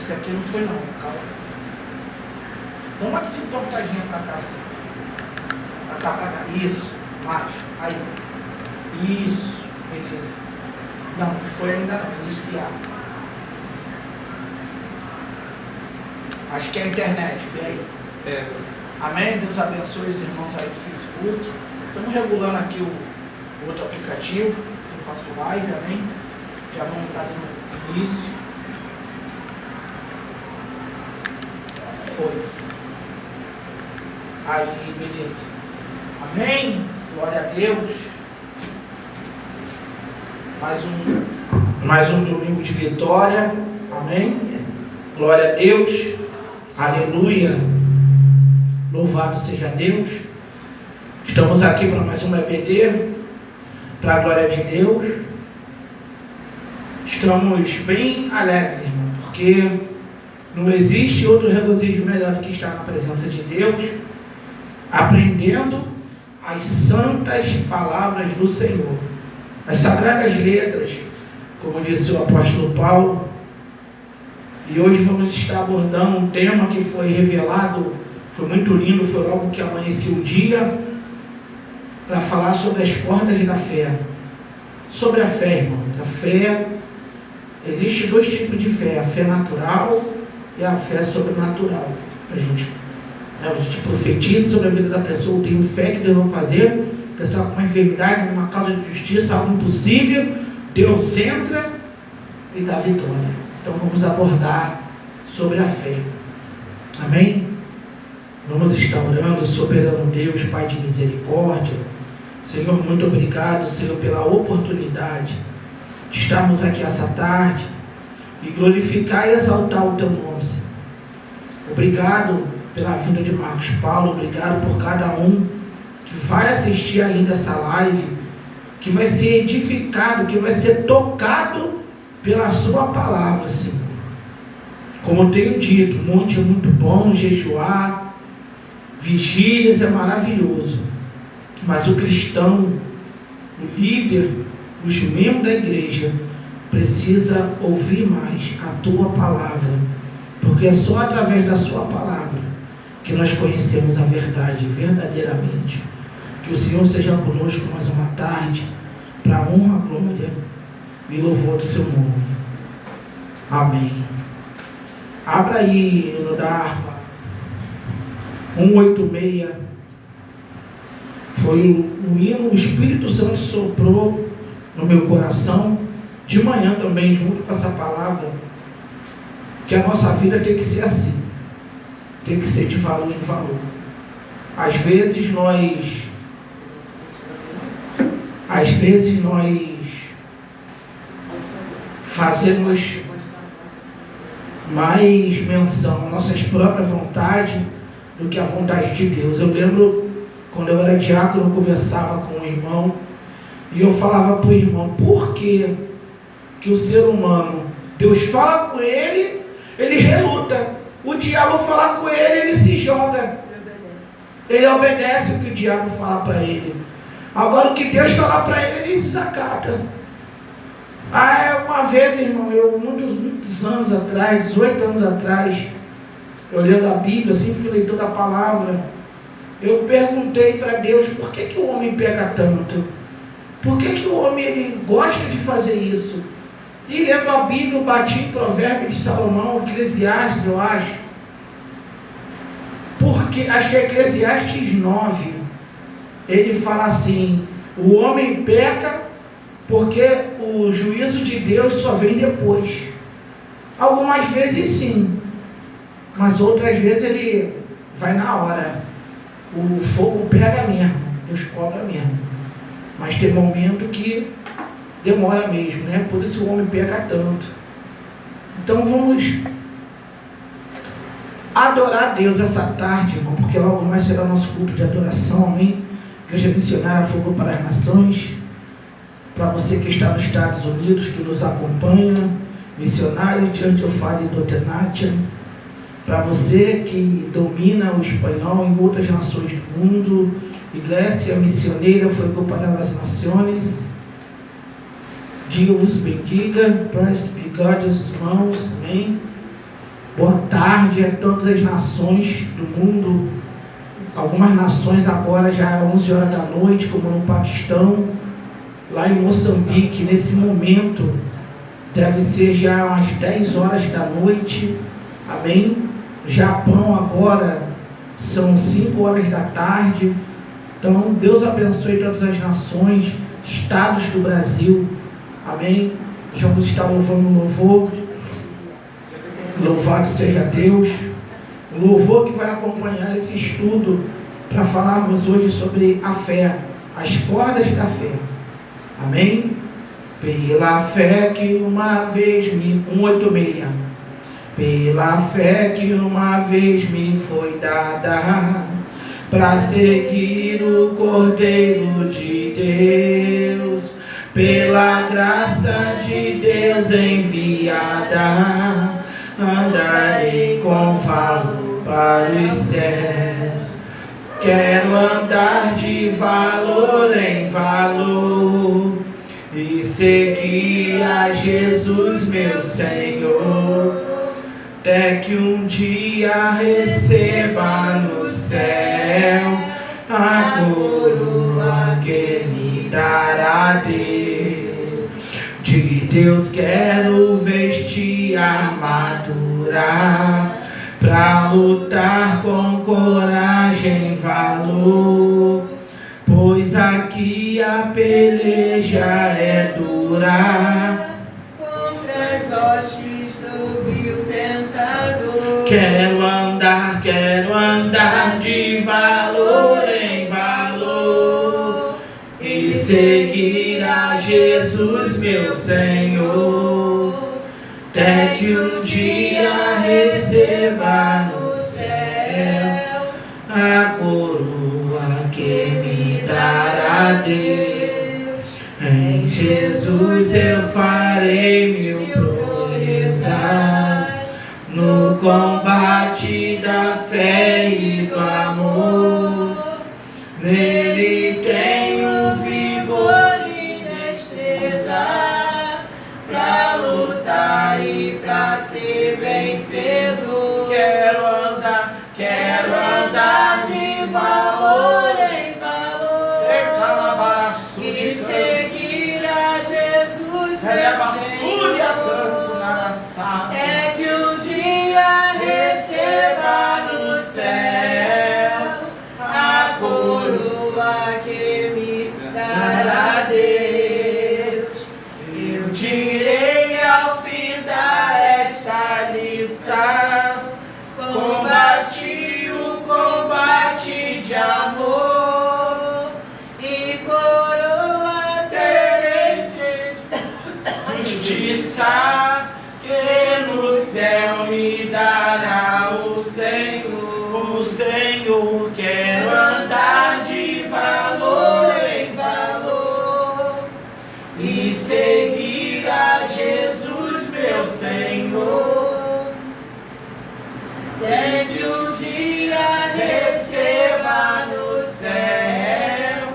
Esse aqui não foi não, calma. Dá uma desentortadinha pra cá assim. Pra cá. Isso, mais. Aí. Isso, beleza. Não foi ainda não, iniciar. Acho que é a internet, vê aí. Amém? Deus abençoe os irmãos aí do Facebook. Estamos regulando aqui o outro aplicativo. Eu faço live, amém? Já vamos estar no início. Foi. Aí, beleza. Amém? Glória a Deus. Mais um domingo de vitória. Amém? Glória a Deus. Aleluia. Louvado seja Deus. Estamos aqui para mais um EBD. Para a glória de Deus. Estamos bem alegres, irmão, porque não existe outro regozijo melhor do que estar na presença de Deus, aprendendo as santas palavras do Senhor, as sagradas letras, como disse o apóstolo Paulo. E hoje vamos estar abordando um tema que foi revelado, foi muito lindo, foi logo que amanheceu o dia, para falar sobre as portas da fé. Sobre a fé, irmão. A fé, existe dois tipos de fé, a fé natural e a fé sobrenatural. A gente profetiza sobre a vida da pessoa, tem fé que Deus vai fazer, a pessoa com uma enfermidade, uma causa de justiça, algo impossível, Deus entra e dá vitória. Então vamos abordar sobre a fé. Amém? Vamos estar orando, soberano Deus, Pai de misericórdia. Senhor, muito obrigado, Senhor, pela oportunidade de estarmos aqui essa tarde e glorificar e exaltar o Teu nome, Senhor. Obrigado pela vinda de Marcos Paulo, obrigado por cada um que vai assistir ainda essa live, que vai ser edificado, que vai ser tocado pela Sua palavra, Senhor. Como eu tenho dito, monte é muito bom, jejuar, vigílias é maravilhoso. Mas o cristão, o líder, os membros da igreja, precisa ouvir mais a Tua palavra, porque é só através da Sua palavra que nós conhecemos a verdade verdadeiramente. Que o Senhor seja conosco mais uma tarde, para a honra, glória e louvor do Seu nome. Amém. Abra aí no da harpa 186. Foi o hino, o Espírito Santo soprou no meu coração, de manhã também, junto com essa palavra, que a nossa vida tem que ser assim, tem que ser de valor em valor. Às vezes nós fazemos mais menção às nossas próprias vontades do que a vontade de Deus. Eu lembro quando eu era diácono, eu conversava com um irmão e eu falava para o irmão, por que o ser humano, Deus fala com ele, ele reluta, o diabo fala com ele se joga, ele obedece o que o diabo fala para ele. Agora o que Deus fala para ele desacata. Uma vez, irmão, eu muitos anos atrás, 18 anos atrás, eu lendo a Bíblia, assim, fui leitor da palavra, eu perguntei para Deus, por que o homem peca tanto? Por que o homem ele gosta de fazer isso? E lendo a Bíblia, eu bati em Provérbios de Salomão, Eclesiastes, eu acho. Porque, acho que é Eclesiastes 9, ele fala assim, o homem peca porque o juízo de Deus só vem depois. Algumas vezes sim, mas outras vezes ele vai na hora. O fogo pega mesmo, Deus cobra mesmo. Mas tem momento que demora mesmo, né? Por isso o homem peca tanto. Então vamos adorar a Deus essa tarde, irmão, porque logo mais será nosso culto de adoração, amém? Igreja Missionária Fogo para as Nações. Para você que está nos Estados Unidos, que nos acompanha, missionário Church of Fire do Tenatia. Para você que domina o espanhol em outras nações do mundo, Igreja Missioneira Fogo para as Nações, Deus vos bendiga, praise be God, irmãos, amém? Boa tarde a todas as nações do mundo. Algumas nações agora já é 11 horas da noite, como no Paquistão, lá em Moçambique, nesse momento, deve ser já umas 10 horas da noite, amém? No Japão agora são 5 horas da tarde. Então Deus abençoe todas as nações, estados do Brasil, amém? Vamos estar louvando o louvor. Louvado seja Deus. O louvor que vai acompanhar esse estudo para falarmos hoje sobre a fé, as cordas da fé. Amém? Pela fé que uma vez me... 186. Pela fé que uma vez me foi dada, para seguir o Cordeiro de Deus, pela graça de Deus enviada, andarei com valor para os céus. Quero andar de valor em valor e seguir a Jesus, meu Senhor, até que um dia receba no céu a coroa que me dará Deus. De Deus quero vestir armadura, pra lutar com coragem e valor, pois aqui a peleja é dura contra as hostes do vil tentador. Quero andar de valor em valor e seguir a Jesus, meu Senhor, até que um dia receba no céu a coroa que me dará Deus. Em Jesus eu farei mil proezas, no combate da fé e do amor. Nele tenho vigor e destreza pra lutar e pra ser vencedor. Quero andar de valor em valor e seguir a Jesus, meu Senhor. É que um dia receba no céu a coroa que me dará Deus. Eu direi ao fim desta lição, combati o combate de amor e coroa terei de justiça que no céu me dará o Senhor. O Senhor, quero andar de valor em valor e seguir a Jesus, meu Senhor, até que um dia receba no céu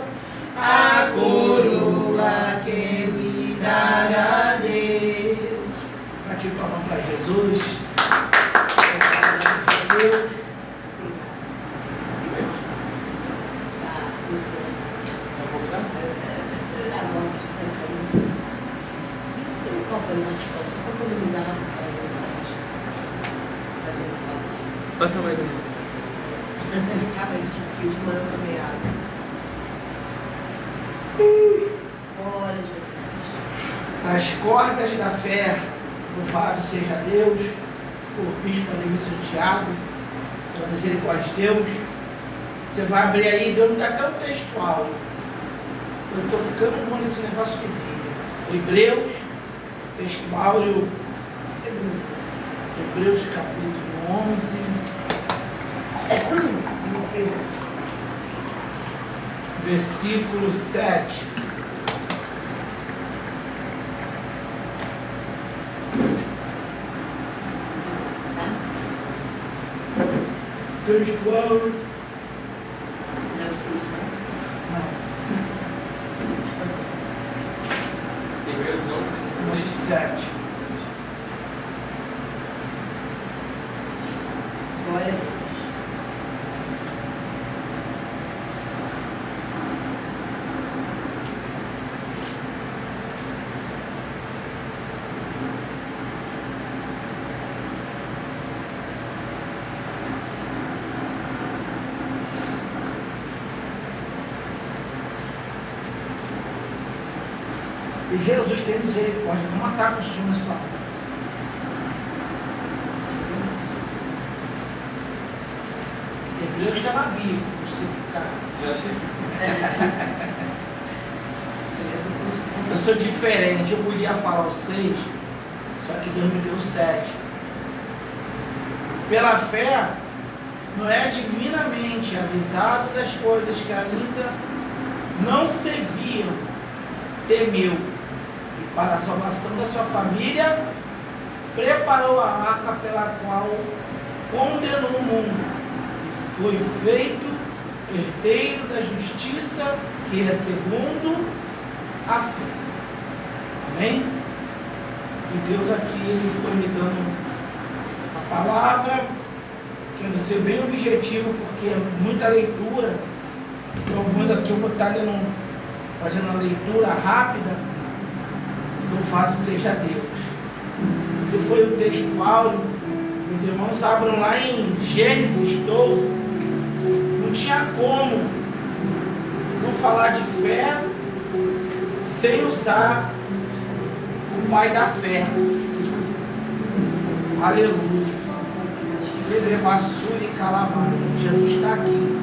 a coroa que me dará Deus. Bate palma para Jesus. Passa mais um. Acaba de manhã também água. Glória a Jesus. As cordas da fé, louvado seja Deus, por Bispo Ademir Santiago, pela misericórdia de Deus. Você vai abrir aí, Deus não está tão textual. Eu estou ficando bom nesse negócio de Bíblia. Hebreus, textual, Hebreus capítulo 11. Versículo 7. Textual. Não sei, Não. Hebreus 11, 7. E Jesus tem misericórdia, não ataca o Senhor nessa hora. Hebreus está na Bíblia, você ficar. Eu achei. Eu sou diferente, eu podia falar os 6, só que Deus me deu 7. Pela fé, Noé divinamente avisado das coisas que ainda não se viam, temeu, e para a salvação da sua família, preparou a arca pela qual condenou o mundo, e foi feito herdeiro da justiça, que é segundo a fé. Amém? E Deus aqui, Ele foi me dando a palavra, quero ser bem objetivo, porque é muita leitura. Então, alguns aqui eu vou estar fazendo uma leitura rápida. Louvado seja Deus. Se foi o texto áureo, meus irmãos abram lá em Gênesis 12. Não tinha como não falar de fé sem usar o pai da fé. Aleluia. Elevaçu e calamar. Jesus está aqui.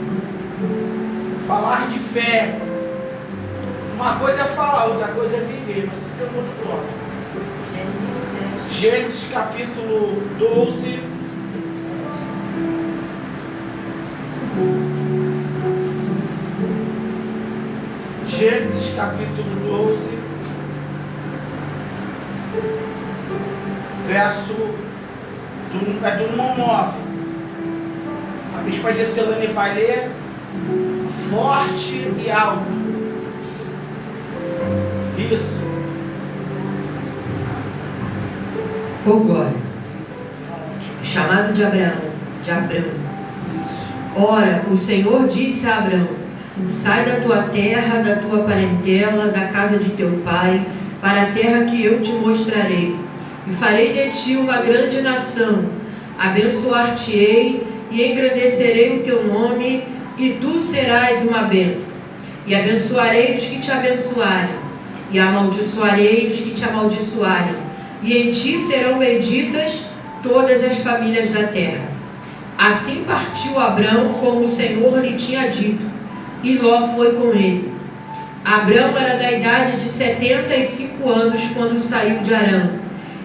Falar de fé. Uma coisa é falar, outra coisa é viver, mas isso é muito top. Gênesis capítulo 12. Gênesis capítulo 12, verso do 1 ao 9. A bispa Gesselane vai ler forte e alto. Isso. Por glória. Chamado de Abraão. Isso. Ora, o Senhor disse a Abraão: sai da tua terra, da tua parentela, da casa de teu pai, para a terra que eu te mostrarei. E farei de ti uma grande nação. Abençoar-te-ei e engrandecerei o teu nome, e tu serás uma bênção. E abençoarei os que te abençoarem, e amaldiçoarei os que te amaldiçoarem. E em ti serão benditas todas as famílias da terra. Assim partiu Abrão, como o Senhor lhe tinha dito, e Ló foi com ele. Abrão era da idade de 75 anos quando saiu de Harã.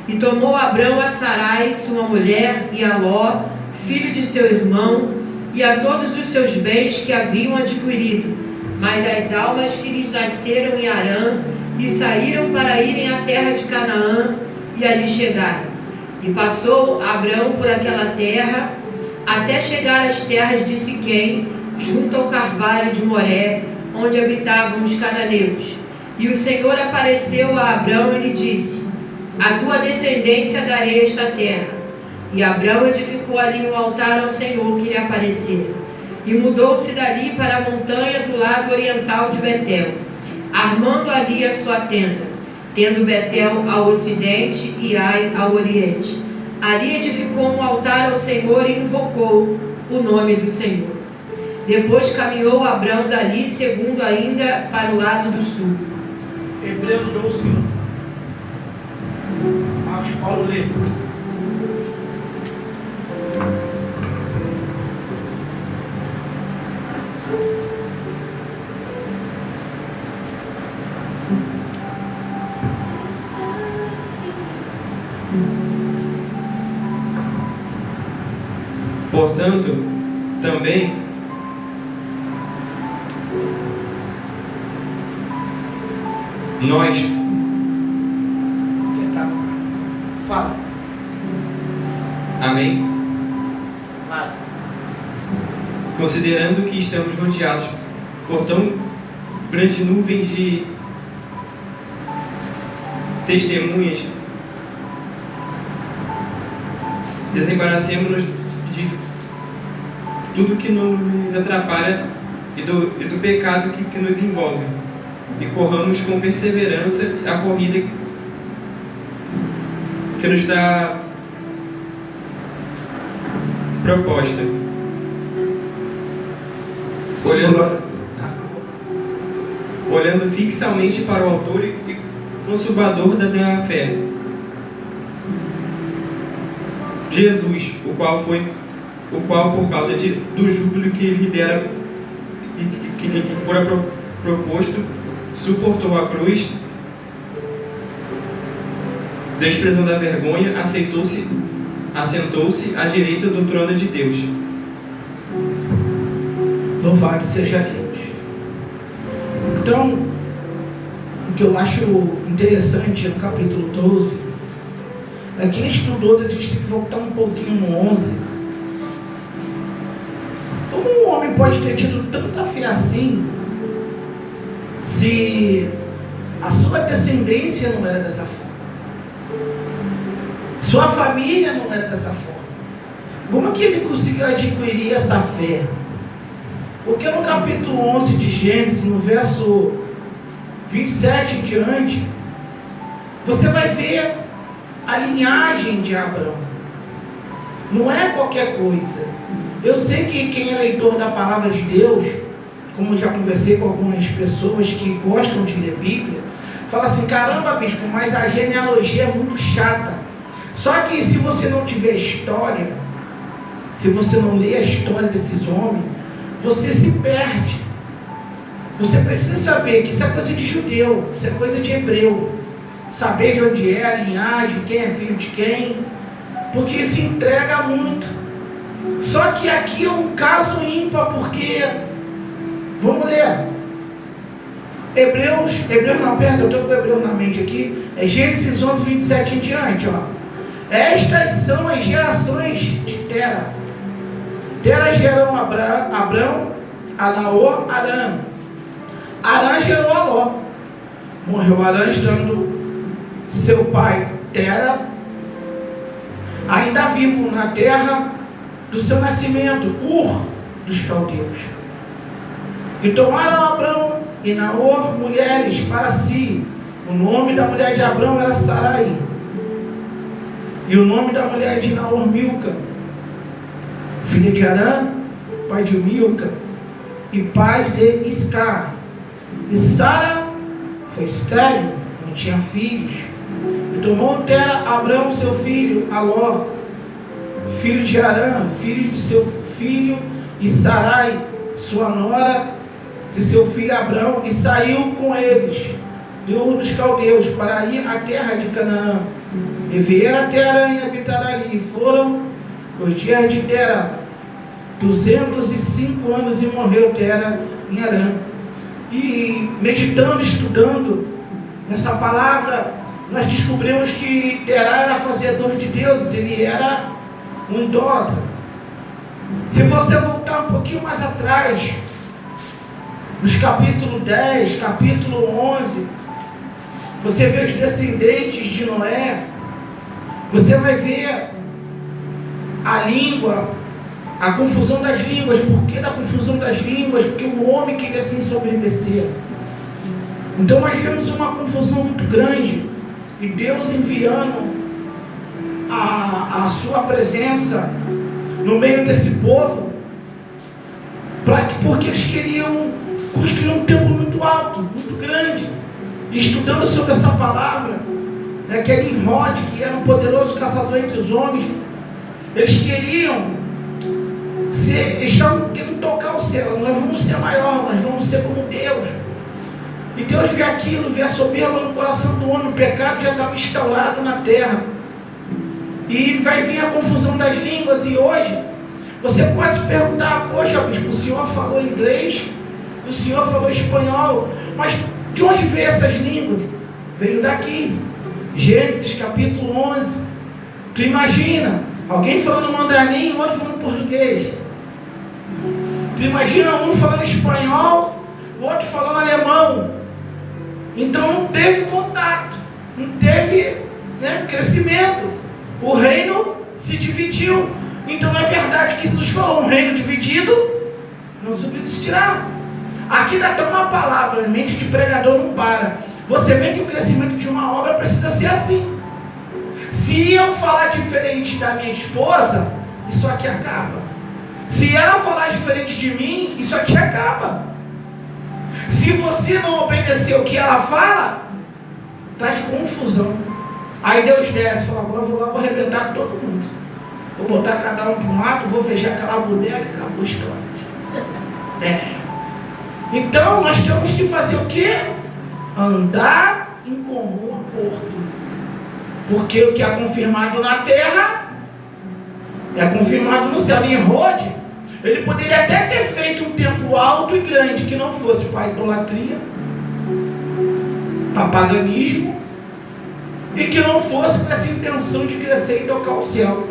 E tomou Abrão a Sarai, sua mulher, e a Ló, filho de seu irmão, e a todos os seus bens que haviam adquirido, mas as almas que lhes nasceram em Harã, e saíram para irem à terra de Canaã, e ali chegaram. E passou Abrão por aquela terra, até chegar às terras de Siquém, junto ao carvalho de Moré, onde habitavam os cananeus. E o Senhor apareceu a Abrão e lhe disse: a tua descendência darei esta terra. E Abrão edificou ali um altar ao Senhor que lhe aparecera. E mudou-se dali para a montanha do lado oriental de Betel, armando ali a sua tenda, tendo Betel ao ocidente e Ai ao oriente. Ali edificou um altar ao Senhor e invocou o nome do Senhor. Depois caminhou Abrão dali, segundo ainda para o lado do sul. Hebreus 12, 1. Marcos Paulo lê. Portanto, também nós, Fala. amém? Vai. Considerando que estamos rodeados por tão grande nuvem de testemunhas, desembaracemos-nos de tudo que nos atrapalha e do pecado que nos envolve, e corramos com perseverança a corrida que nos está proposta, olhando fixamente para o autor consumador da fé. Jesus, o qual por causa do júbilo que lhe dera e que lhe fora proposto, suportou a cruz, desprezando a vergonha, assentou-se à direita do trono de Deus. Louvado seja Deus. Então, o que eu acho interessante no capítulo 12 é que quem estudou, a gente tem que voltar um pouquinho no 11. Como um homem pode ter tido tanta fé assim, se a sua descendência não era dessa forma? Sua família não era dessa forma? Como que ele conseguiu adquirir essa fé? Porque no capítulo 11 de Gênesis, no verso 27 em diante, você vai ver a linhagem de Abraão. Não é qualquer coisa. Eu sei que quem é leitor da palavra de Deus, como eu já conversei com algumas pessoas que gostam de ler Bíblia, fala assim: caramba, bispo, mas a genealogia é muito chata. Só que se você não tiver história, se você não ler a história desses homens, você se perde. Você precisa saber que isso é coisa de judeu, isso é coisa de hebreu. Saber de onde é a linhagem, quem é filho de quem, porque isso entrega muito. Só que aqui é um caso ímpar, porque, vamos ler, Hebreus não, perdão, eu estou com Hebreus na mente aqui, é Gênesis 11, 27 em diante, ó. Estas são as gerações de Tera. Tera gerou Abrão, a Naor, Arã. Arã gerou a Ló. Morreu Arã estando seu pai Tera ainda vivo na terra do seu nascimento, Ur dos caldeus. E tomaram Abrão e Naor mulheres para si. O nome da mulher de Abrão era Sarai, e o nome da mulher de Naor, Milca, filha de Arã, pai de Milca, e pai de Iscar. E Sara foi estéril, não tinha filhos. E tomou Tera Abrão seu filho, Aló, filho de Arã, filho de seu filho, e Sarai, sua nora, de seu filho Abrão, e saiu com eles de Ur dos caldeus para ir à terra de Canaã. E vieram até Arã e habitaram ali. E foram os dias de Tera 205 anos, e morreu Tera em Arã. E meditando, estudando nessa palavra, nós descobrimos que Terá era fazedor de deuses, ele era um idólatra. Se você voltar um pouquinho mais atrás, nos capítulo 10, capítulo 11, você vê os descendentes de Noé, você vai ver a língua, a confusão das línguas. Por que da confusão das línguas? Porque o homem queria se ensoberbecer. Então nós vemos uma confusão muito grande, e Deus enviando a sua presença no meio desse povo, porque eles queriam construir um templo muito alto, muito grande. E estudando sobre essa palavra, aquele Nimrod, que era um poderoso caçador entre os homens, eles estavam querendo tocar o céu. Nós vamos ser maior, nós vamos ser como Deus. E Deus vê aquilo, vê a soberba no coração do homem. O pecado já estava instaurado na terra, e vai vir a confusão das línguas. E hoje você pode se perguntar: poxa, bispo, o senhor falou inglês, o senhor falou espanhol, mas de onde veio essas línguas? Veio daqui. Gênesis capítulo 11. Tu imagina alguém falando mandarim, outro falando português. Tu imagina um falando espanhol, o outro falando alemão. Então não teve contato, não teve crescimento. O reino se dividiu. Então é verdade que Jesus falou: um reino dividido não subsistirá. Aqui dá até uma palavra, a mente de pregador não para. Você vê que o crescimento de uma obra precisa ser assim. Se eu falar diferente da minha esposa, isso aqui acaba. Se ela falar diferente de mim, isso aqui acaba. Se você não obedecer o que ela fala, traz confusão. Aí Deus desce e fala, agora eu vou lá, vou arrebentar com todo mundo. Vou botar cada um de um lado, vou fechar aquela boneca e acabou a história. Então nós temos que fazer o quê? Andar em comum acordo. Porque o que é confirmado na terra é confirmado no céu. Em Rode, ele poderia até ter feito um templo alto e grande que não fosse para a idolatria, para paganismo, e que não fosse com essa intenção de crescer e tocar o céu.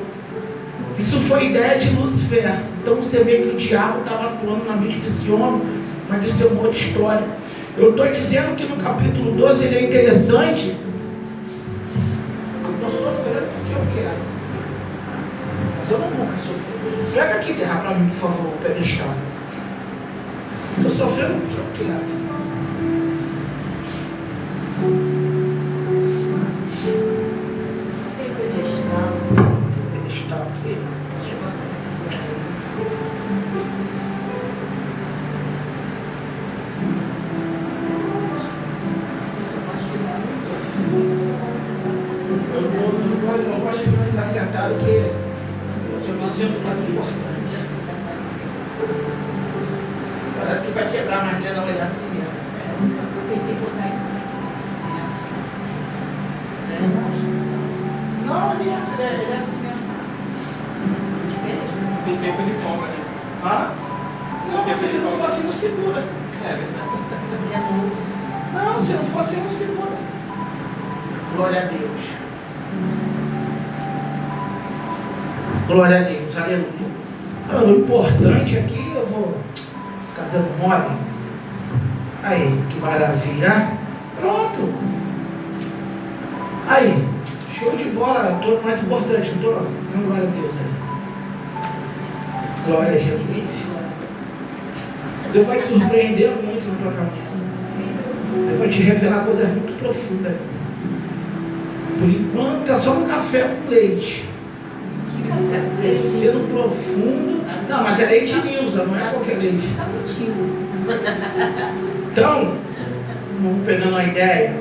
Isso foi ideia de Lúcifer. Então você vê que o diabo estava atuando na mente desse homem, mas isso é uma outra história. Eu estou dizendo que no capítulo 12 ele é interessante. Eu estou sofrendo porque eu quero, mas eu não vou mais sofrer. Pega aqui terra para mim, por favor, o pedestal. Estou sofrendo porque eu quero. Tem pedestal. Pedestal aqui. Eu não gosto de ficar sentado porque eu me sinto mais importante. Parece que vai quebrar, mas não é assim. Eu tentei botar ele assim. Não, ele é assim mesmo. Com o tempo ele folga, né? Ah? Não, se ele não fosse, não segura. É verdade. É novo. Não, se não fosse, não segura. Glória a Deus. Glória a Deus, aleluia. O importante aqui, eu vou ficar dando mole. Aí, que maravilha. Pronto. Aí, show de bola. Estou mais importante, não estou? Não, glória a Deus. Aí. Glória a Jesus. Deus vai te surpreender muito na tua caminhada. Deus vai te revelar coisas muito profundas. Por enquanto, está só um café com leite. Descendo profundo. Não, mas é leite Nilza, não é qualquer leite. Tá mentindo. Então, vamos pegando a ideia.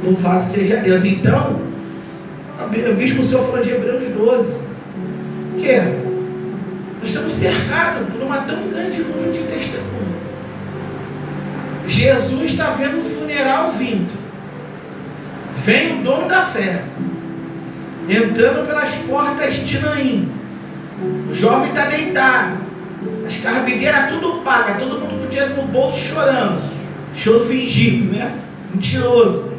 Louvado seja Deus. Então, o bispo senhor falou de Hebreus 12. Que nós estamos cercados por uma tão grande nuvem de testemunho. Jesus está vendo o funeral vindo. Vem o dono da fé, entrando pelas portas de Naim. O jovem está deitado, as carbideiras tudo paga, todo mundo com o dinheiro no bolso chorando. Choro fingido, né? Mentiroso.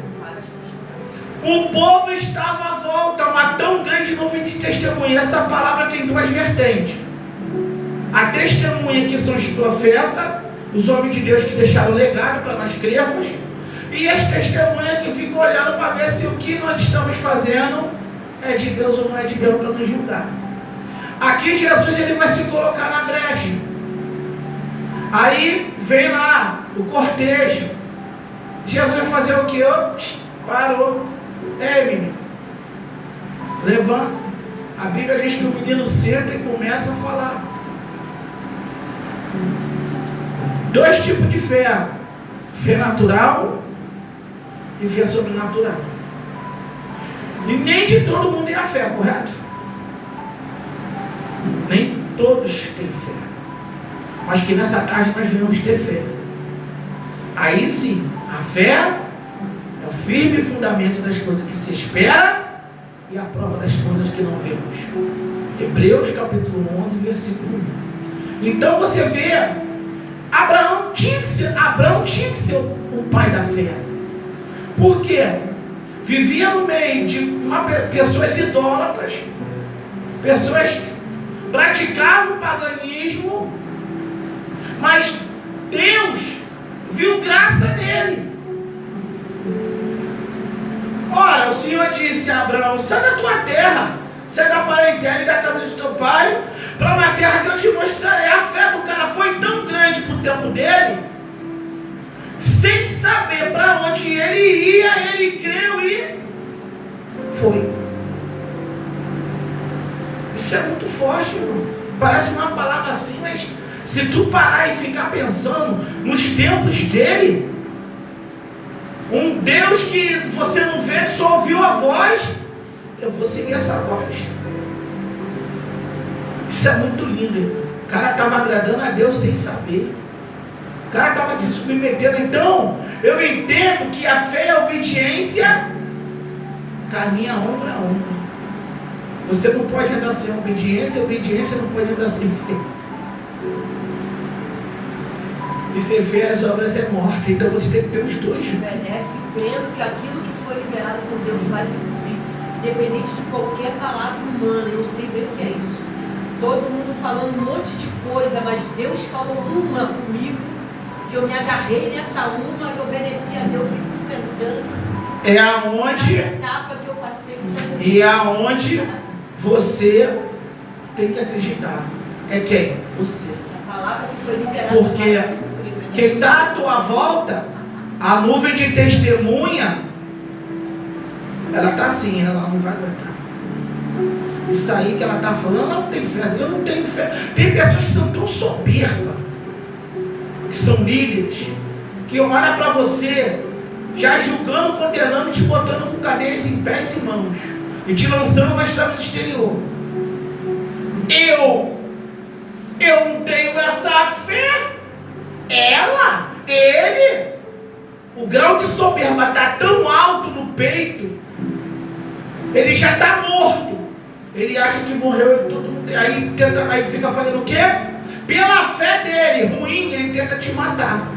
O povo estava à volta, uma tão grande nuvem de testemunha. Essa palavra tem duas vertentes. A testemunha, que são os profetas, os homens de Deus que deixaram legado para nós crermos, e as testemunhas que ficam olhando para ver se o que nós estamos fazendo é de Deus ou não é de Deus, para nos julgar. Aqui Jesus ele vai se colocar na brecha. Aí vem lá o cortejo. Jesus vai fazer o que? Parou. Ei, menino, levanta. A Bíblia diz que o menino senta e começa a falar. Dois tipos de fé: fé natural e fé sobrenatural. E nem de todo mundo é a fé, correto? Nem todos têm fé. Mas que nessa tarde nós venhamos ter fé. Aí sim, a fé é o firme fundamento das coisas que se espera e a prova das coisas que não vemos. Hebreus capítulo 11, versículo 1. Então você vê, Abraão tinha que ser o pai da fé. Por quê? Vivia no meio de pessoas idólatras, pessoas que praticavam o paganismo, mas Deus viu graça nele. Ora, o Senhor disse a Abraão: sai da tua terra, sai da parentela e da casa de teu pai, para uma terra que eu te mostrarei. A fé do cara foi tão grande para o tempo dele, sem saber para onde ele ia, ele creu e foi. Isso é muito forte, irmão. Parece uma palavra assim, mas se tu parar e ficar pensando nos tempos dele, Um Deus que você não vê, só ouviu a voz. Eu vou seguir essa voz. Isso é muito lindo, irmão. O cara estava agradando a Deus sem saber. O cara estava se submetendo. Então, eu entendo que a fé e a obediência caminha ombro a ombro. Você não pode andar sem obediência, a obediência não pode andar sem fé. E sem fé as obras é morte. Então você tem que ter os dois. Obedece crendo que aquilo que foi liberado por Deus vai se cumprir, independente de qualquer palavra humana. Eu sei bem o que é isso. Todo mundo falando um monte de coisa, mas Deus falou uma comigo, que eu me agarrei nessa uma e obedeci a Deus e fui tentando. É aonde. A etapa que eu passei, E é aonde você tem que acreditar. É quem? Você. a palavra que foi liberada Porque vai se cumprir. quem está à tua volta, a nuvem de testemunha, ela está assim, ela não vai aguentar. Isso aí que ela está falando, ela não tem fé. Eu não tenho fé. Tem pessoas que são tão soberbas, que são líderes, que olham para você, já julgando, condenando, te botando com cadeias em pés e mãos, e te lançando na estrada exterior. Eu não tenho essa fé. Ele, o grau de soberba está tão alto no peito, ele já está morto. Ele acha que morreu, todo mundo, aí fica fazendo o quê? Pela fé dele, ruim, ele tenta te matar.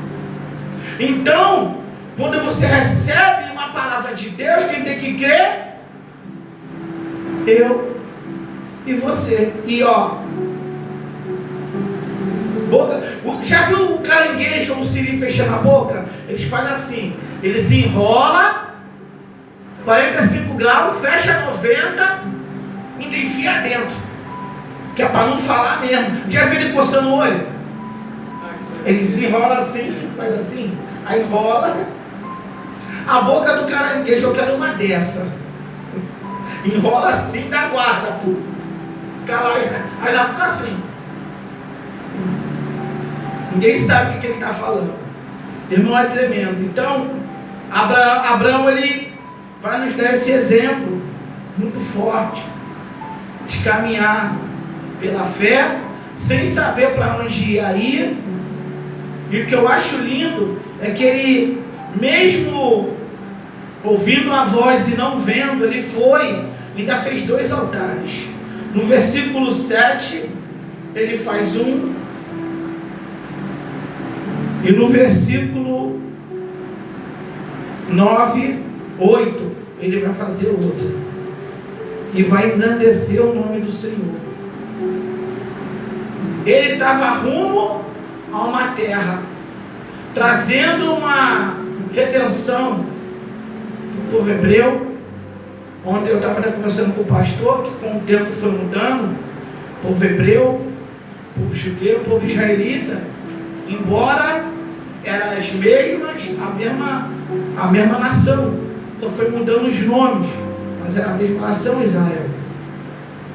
Então, quando você recebe uma palavra de Deus, quem tem que crer? Eu e você. E já viu o caranguejo ou o siri fechando a boca? Eles fazem assim, eles enrolam 45 graus, fecha 90, ainda enfia dentro, que é para não falar mesmo. Já viu ele coçando o olho? Eles enrolam assim, faz assim, aí enrola. A boca do caranguejo, eu quero uma dessa. Enrola assim, dá guarda, pô. Aí já fica assim. Ninguém sabe o que ele está falando. Irmão, é tremendo. Então, Abraão, ele vai nos dar esse exemplo muito forte de caminhar pela fé, sem saber para onde ia ir. E o que eu acho lindo é que ele, mesmo ouvindo a voz e não vendo, ele foi, ainda fez 2 altares. No versículo 7, ele faz um. E no versículo 9, 8, ele vai fazer outro. E vai engrandecer o nome do Senhor. Ele estava rumo a uma terra, trazendo uma redenção do povo hebreu. Ontem eu estava conversando com o pastor, que com o tempo foi mudando, o povo hebreu, o povo judeu, o povo israelita, embora eram as mesmas, a mesma nação, só foi mudando os nomes, mas era a mesma nação, Israel.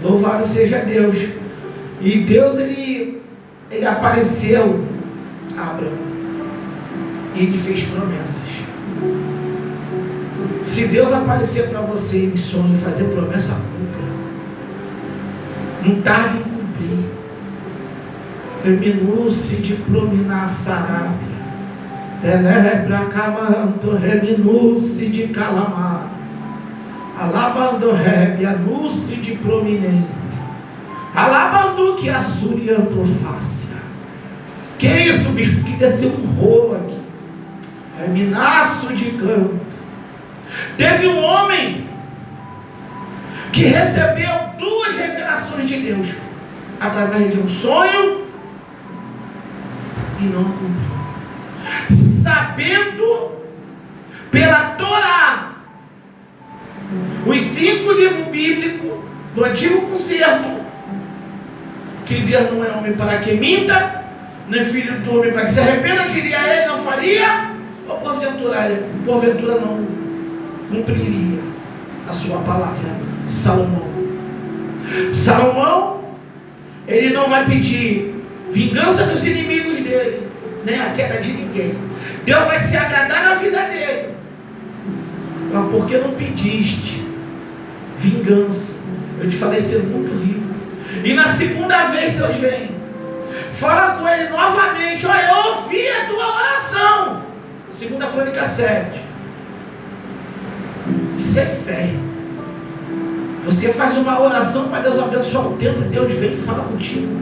Louvado seja Deus. E Deus, ele apareceu a Abraão, e ele fez promessas. Se Deus aparecer para você em sonho e fazer promessa, cumpra. Não tarde em cumprir. Reminu-se de prominar Sarabia. Telebra camanto, reminu-se de calamar. Alabando rebe, anúncio de prominência. Alabando que a suriantofácia. Que isso, bispo? Que desceu um rolo aqui. Reminaço de canto. Teve um homem que recebeu 2 revelações de Deus através de um sonho e não cumpriu, sabendo pela Torá, os 5 livros bíblicos do Antigo Concerto, que Deus não é homem para que minta, nem filho do homem para que se arrependa, diria ele, não faria, ou porventura não cumpriria a sua palavra. Salomão, ele não vai pedir vingança dos inimigos dele, nem a queda de ninguém. Deus vai se agradar na vida dele, Mas por que não pediste vingança? Eu te falei ser muito rico. E na segunda vez Deus vem, fala com ele novamente: olha, eu ouvi a tua oração. 2 Crônicas 7. Isso é fé. Você faz uma oração para Deus abençoar o templo, Deus vem e fala contigo.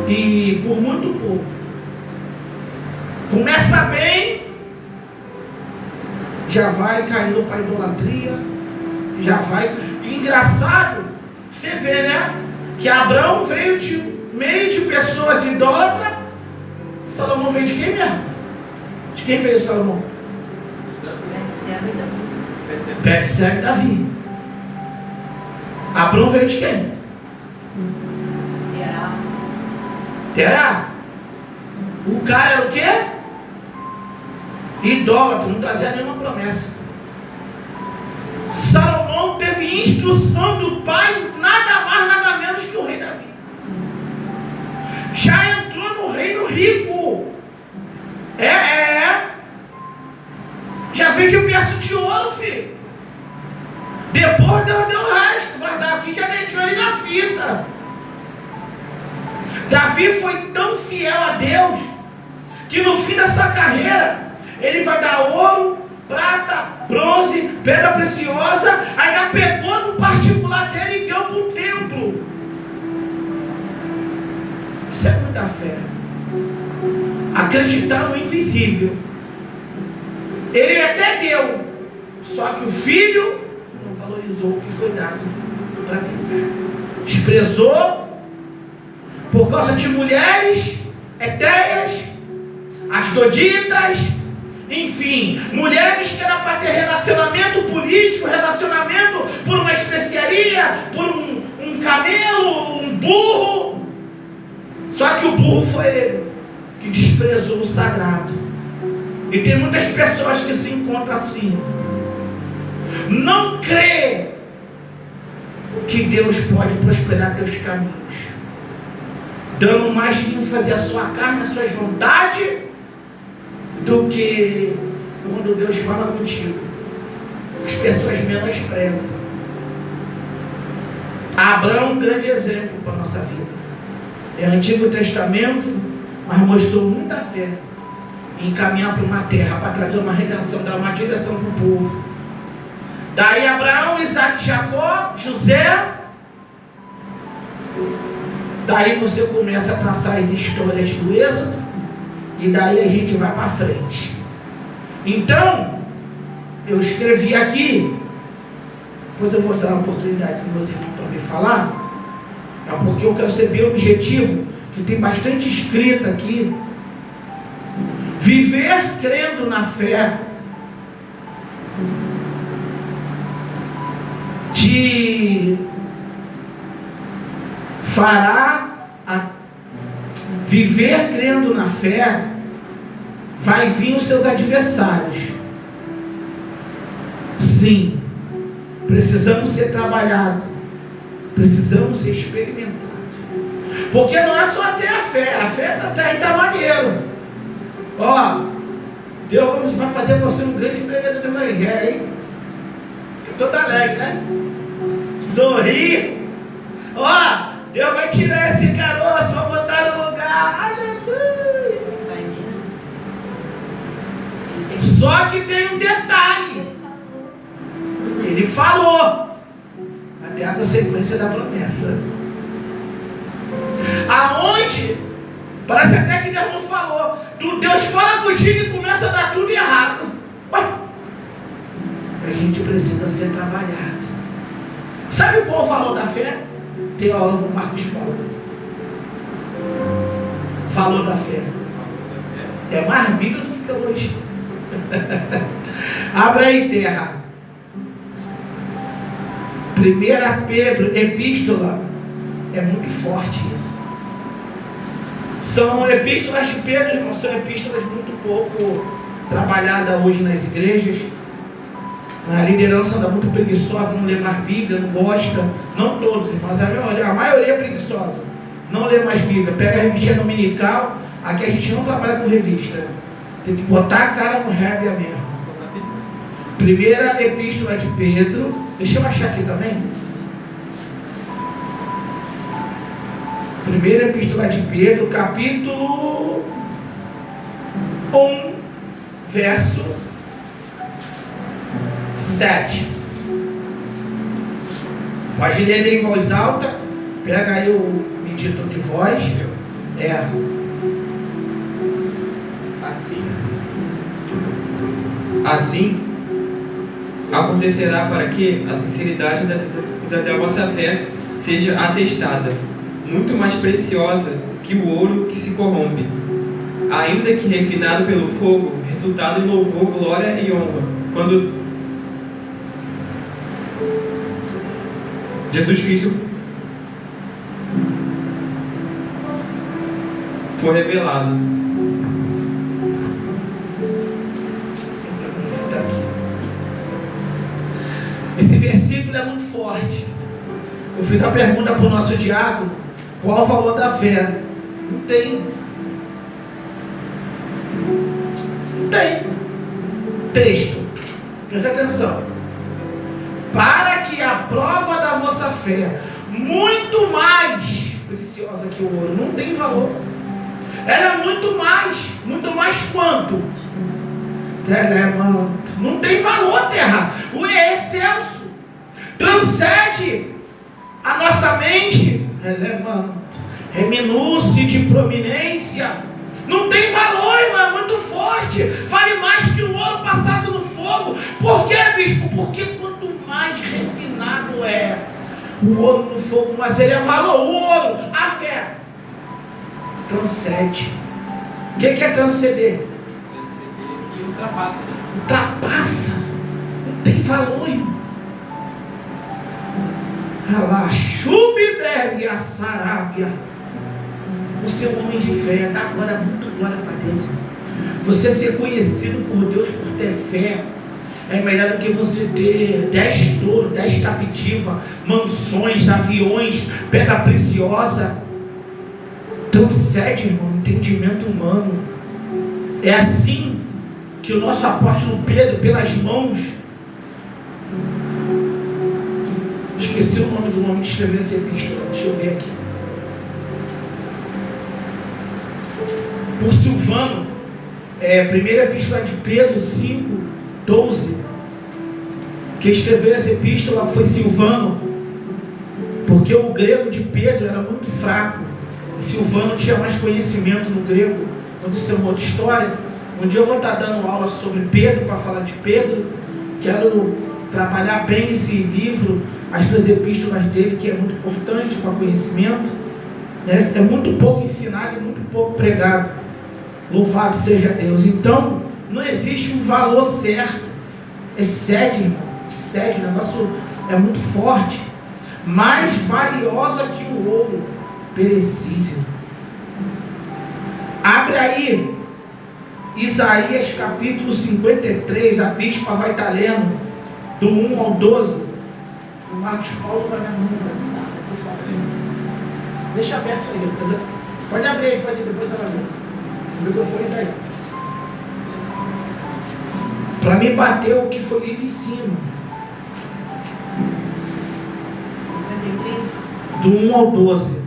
E por muito pouco. Começa bem, já vai caindo para a idolatria, já vai. Engraçado, você vê, né? Que Abraão veio de meio de pessoas idólatras. Salomão veio de quem mesmo? De quem veio Salomão? Betseba e Davi. Abraão veio de quem? Terá. O cara era o quê? Idólatra, não trazia nenhuma promessa. Salomão teve instrução do pai, nada mais, nada menos que o rei Davi. Já entrou no reino rico. Já veio de berço de ouro, filho. Depois Deus deu o resto, mas Davi já deixou ele na fita. Davi foi tão fiel a Deus que no fim dessa carreira ele vai dar ouro, prata, bronze, pedra preciosa. Ainda pegou no particular dele e deu para o templo. Isso é muita fé. Acreditar no invisível. Ele até deu, só que o filho não valorizou o que foi dado para Deus. Desprezou por causa de mulheres etéreas, asdoditas, enfim, mulheres que eram para ter relacionamento político, relacionamento por uma especiaria, por um camelo, um burro. Só que o burro foi ele que desprezou o sagrado. E tem muitas pessoas que se encontram assim. Não crê que Deus pode prosperar teus caminhos, dando mais ênfase à sua carne, às suas vontades, do que quando Deus fala contigo. As pessoas menosprezam. Abraão é um grande exemplo para a nossa vida. É Antigo Testamento, mas mostrou muita fé em caminhar para uma terra, para trazer uma redenção, dar uma direção para o povo. Daí Abraão, Isaac, Jacó, José. Daí você começa a traçar as histórias do Êxodo, e daí a gente vai para frente. Então, eu escrevi aqui, depois eu vou dar a oportunidade que vocês não estão me falar, é porque eu quero ser bem objetivo, que tem bastante escrito aqui. Viver crendo na fé te fará viver crendo na fé, vai vir os seus adversários. Sim, precisamos ser trabalhados, precisamos ser experimentados, porque não é só ter a fé até aí está maneiro. Ó, Deus vai fazer você um grande pregador do evangelho, hein? Todo alegre, né? Sorrir. Ó, Deus vai tirar esse caroço, vai botar no lugar. Aleluia. Só que tem um detalhe. Ele falou. Até a consequência da promessa. Aonde? Parece até que Deus não falou. Deus fala contigo e começa a dar tudo errado. Ué? A gente precisa ser trabalhado. Sabe qual é o valor da fé? Teólogo Marcos Paulo. Valor da fé. É mais bíblico do que teologia. Abra aí, terra. 1 Pedro, epístola. É muito forte isso. São epístolas de Pedro, irmão, são epístolas muito pouco trabalhadas hoje nas igrejas. A liderança anda muito preguiçosa, não lê mais Bíblia, não gosta. Não todos, irmãos, a maioria é preguiçosa. Não lê mais Bíblia. Pega a revista dominical. Aqui a gente não trabalha com revista. Tem que botar a cara no révia mesmo. Primeira epístola de Pedro. Deixa eu achar aqui também. Primeira epístola de Pedro, capítulo 1, verso 7. Pode ler em voz alta. Pega aí o medidor de voz. Assim acontecerá para que a sinceridade da vossa fé seja atestada, muito mais preciosa que o ouro que se corrompe, ainda que refinado pelo fogo, resultado em louvor, glória e honra, quando Jesus Cristo for revelado. Esse versículo é muito forte. Eu fiz a pergunta para o nosso diácono: qual o valor da fé? Não tem. Não tem. Texto. Presta atenção. Para que a prova da vossa fé, muito mais preciosa que o ouro, não tem valor. Ela é muito mais quanto? Telemanto. Não tem valor, terra. O excelso transcende a nossa mente. Telemanto. Reminúcio de prominência. Não tem valor, irmão, é muito forte. Vale mais que o ouro passado no fogo. Por quê, bispo? Porque quanto mais refinado é o ouro no fogo, mas ele é valor. O ouro, a fé, transcende. O que é transcender? E ultrapassa. Ultrapassa. Não tem valor, irmão. Alaxubidere a Sarábia. Você é um homem de fé. Dá agora muito glória para Deus. Você ser conhecido por Deus por ter fé é melhor do que você ter 10 touros, 10 captivas, mansões, aviões, pedra preciosa. Transcende, irmão, o entendimento humano. É assim que o nosso apóstolo Pedro, pelas mãos, esqueci o nome do homem que escreveu essa epístola, deixa eu ver aqui, por Silvano, primeira epístola de Pedro 5:12, que escreveu essa epístola foi Silvano, porque o grego de Pedro era muito fraco, e Silvano tinha mais conhecimento no grego. Quando isso é uma outra história. Um dia eu vou estar dando aula sobre Pedro, para falar de Pedro. Quero trabalhar bem esse livro, as duas epístolas dele, que é muito importante para conhecimento. É muito pouco ensinado e muito pouco pregado. Louvado seja Deus. Então, não existe um valor certo. Excede, irmão. Excede, o negócio é muito forte. Mais valiosa que o ouro perecível. Abre aí Isaías capítulo 53. A bispa vai estar lendo do 1 ao 12. O Marcos Paulo vai me arrumar, por favor. Deixa aberto aí. Pode abrir aí, pode ir, depois ela vê. O microfone está aí. Para mim bater o que foi lido em cima. 53. Do 1 ao 12.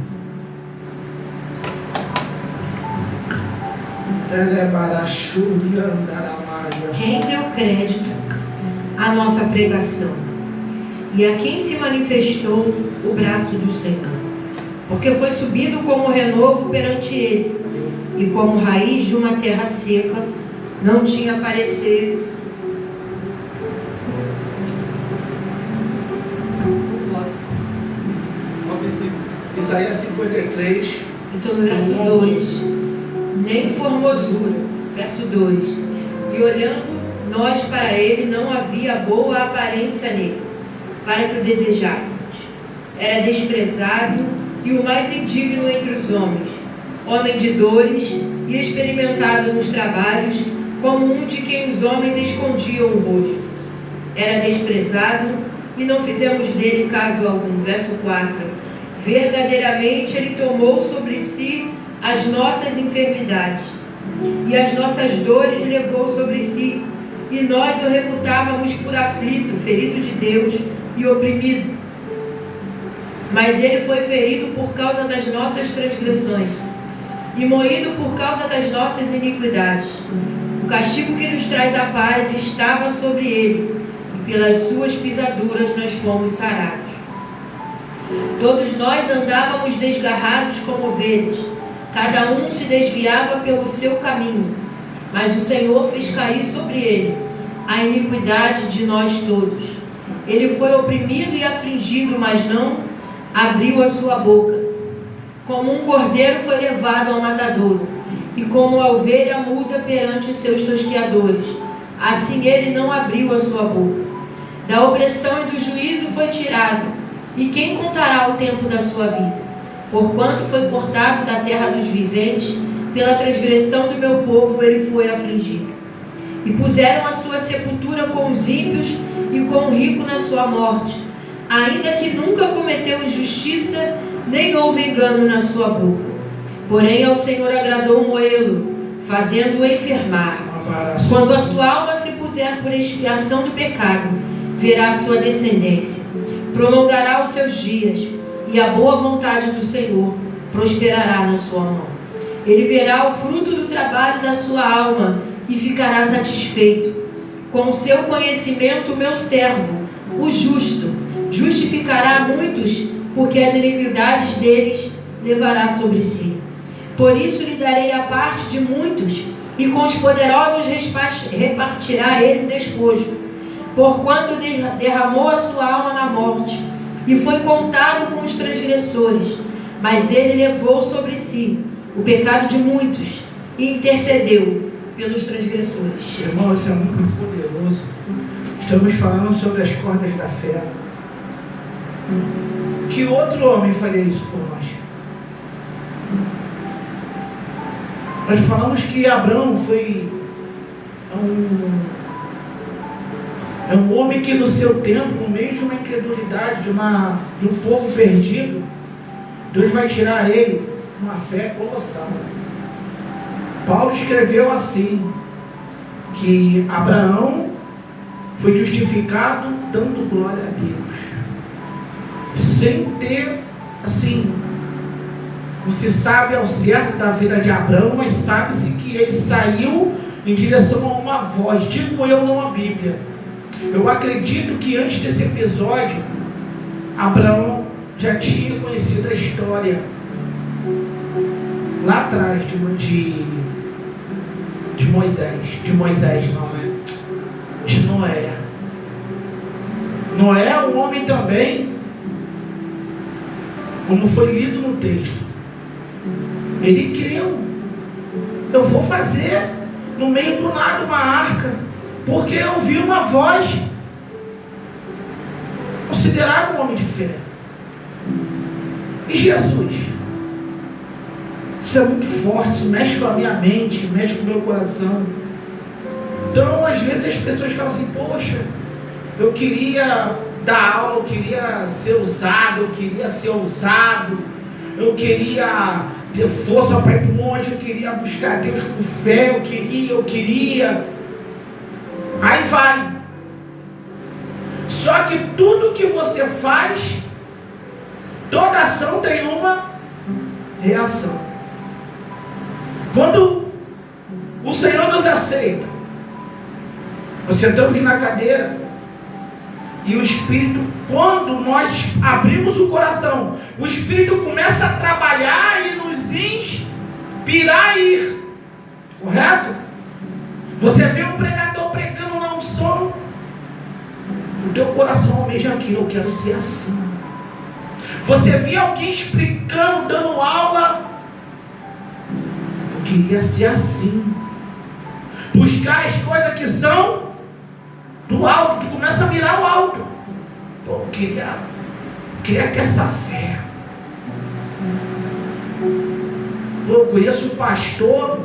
Quem deu crédito à nossa pregação e a quem se manifestou o braço do Senhor? Porque foi subido como renovo perante ele, e como raiz de uma terra seca, não tinha parecer. Isaías 53. Então no verso 2, nem formosura, verso 2, e olhando nós para ele, não havia boa aparência nele, para que o desejássemos. Era desprezado e o mais indigno entre os homens, homem de dores e experimentado nos trabalhos, como um de quem os homens escondiam o rosto. Era desprezado e não fizemos dele caso algum. Verso 4, verdadeiramente ele tomou sobre si as nossas enfermidades, e as nossas dores levou sobre si, e nós o reputávamos por aflito, ferido de Deus e oprimido. Mas ele foi ferido por causa das nossas transgressões e moído por causa das nossas iniquidades. O castigo que nos traz a paz estava sobre ele, e pelas suas pisaduras nós fomos sarados. Todos nós andávamos desgarrados como ovelhas, cada um se desviava pelo seu caminho, mas o Senhor fez cair sobre ele a iniquidade de nós todos. Ele foi oprimido e afligido, mas não abriu a sua boca. Como um cordeiro foi levado ao matadouro, e como a ovelha muda perante os seus tosqueadores, assim ele não abriu a sua boca. Da opressão e do juízo foi tirado, e quem contará o tempo da sua vida? Porquanto foi cortado da terra dos viventes, pela transgressão do meu povo ele foi afligido. E puseram a sua sepultura com os ímpios e com o rico na sua morte, ainda que nunca cometeu injustiça, nem houve engano na sua boca. Porém ao Senhor agradou moê-lo, fazendo-o enfermar. Quando a sua alma se puser por expiação do pecado, verá a sua descendência, prolongará os seus dias, e a boa vontade do Senhor prosperará na sua mão. Ele verá o fruto do trabalho da sua alma e ficará satisfeito. Com o seu conhecimento, o meu servo, o justo, justificará muitos, porque as iniquidades deles levará sobre si. Por isso lhe darei a parte de muitos, e com os poderosos repartirá ele o despojo. Porquanto derramou a sua alma na morte, e foi contado com os transgressores, mas ele levou sobre si o pecado de muitos, e intercedeu pelos transgressores. Irmão, isso é muito poderoso. Estamos falando sobre as cordas da fé. Que outro homem faria isso por nós? Nós falamos que Abraão foi um homem que no seu tempo, no meio de uma incredulidade, de um povo perdido, Deus vai tirar ele uma fé colossal. Paulo escreveu assim, que Abraão foi justificado dando glória a Deus, sem ter, assim, não se sabe ao certo da vida de Abraão, mas sabe-se que ele saiu em direção a uma voz, tipo eu, não a Bíblia. Eu acredito que antes desse episódio, Abraão já tinha conhecido a história lá atrás de Noé. Noé é um homem também, como foi lido no texto. Ele creu. Eu vou fazer no meio do nada uma arca, porque eu ouvi uma voz. Considerado um homem de fé. E Jesus? Isso é muito forte, isso mexe com a minha mente, mexe com o meu coração. Então, às vezes as pessoas falam assim, poxa, eu queria dar aula, eu queria ser usado, eu queria ser ousado, eu queria ter força para ir para o monte, eu queria buscar Deus com fé, eu queria. Aí vai. Só que tudo que você faz, toda ação tem uma reação. Quando o Senhor nos aceita, nós sentamos na cadeira e o Espírito, quando nós abrimos o coração, o Espírito começa a trabalhar e nos inspirar a ir. Correto? Você vê um pregador pregando na unção, o teu coração almeja aquilo, eu quero ser assim. Você vê alguém explicando, dando aula, eu queria ser assim. Buscar as coisas que são do alto, tu começa a mirar o alto. Pô, eu queria ter essa fé. Pô, eu conheço um pastor,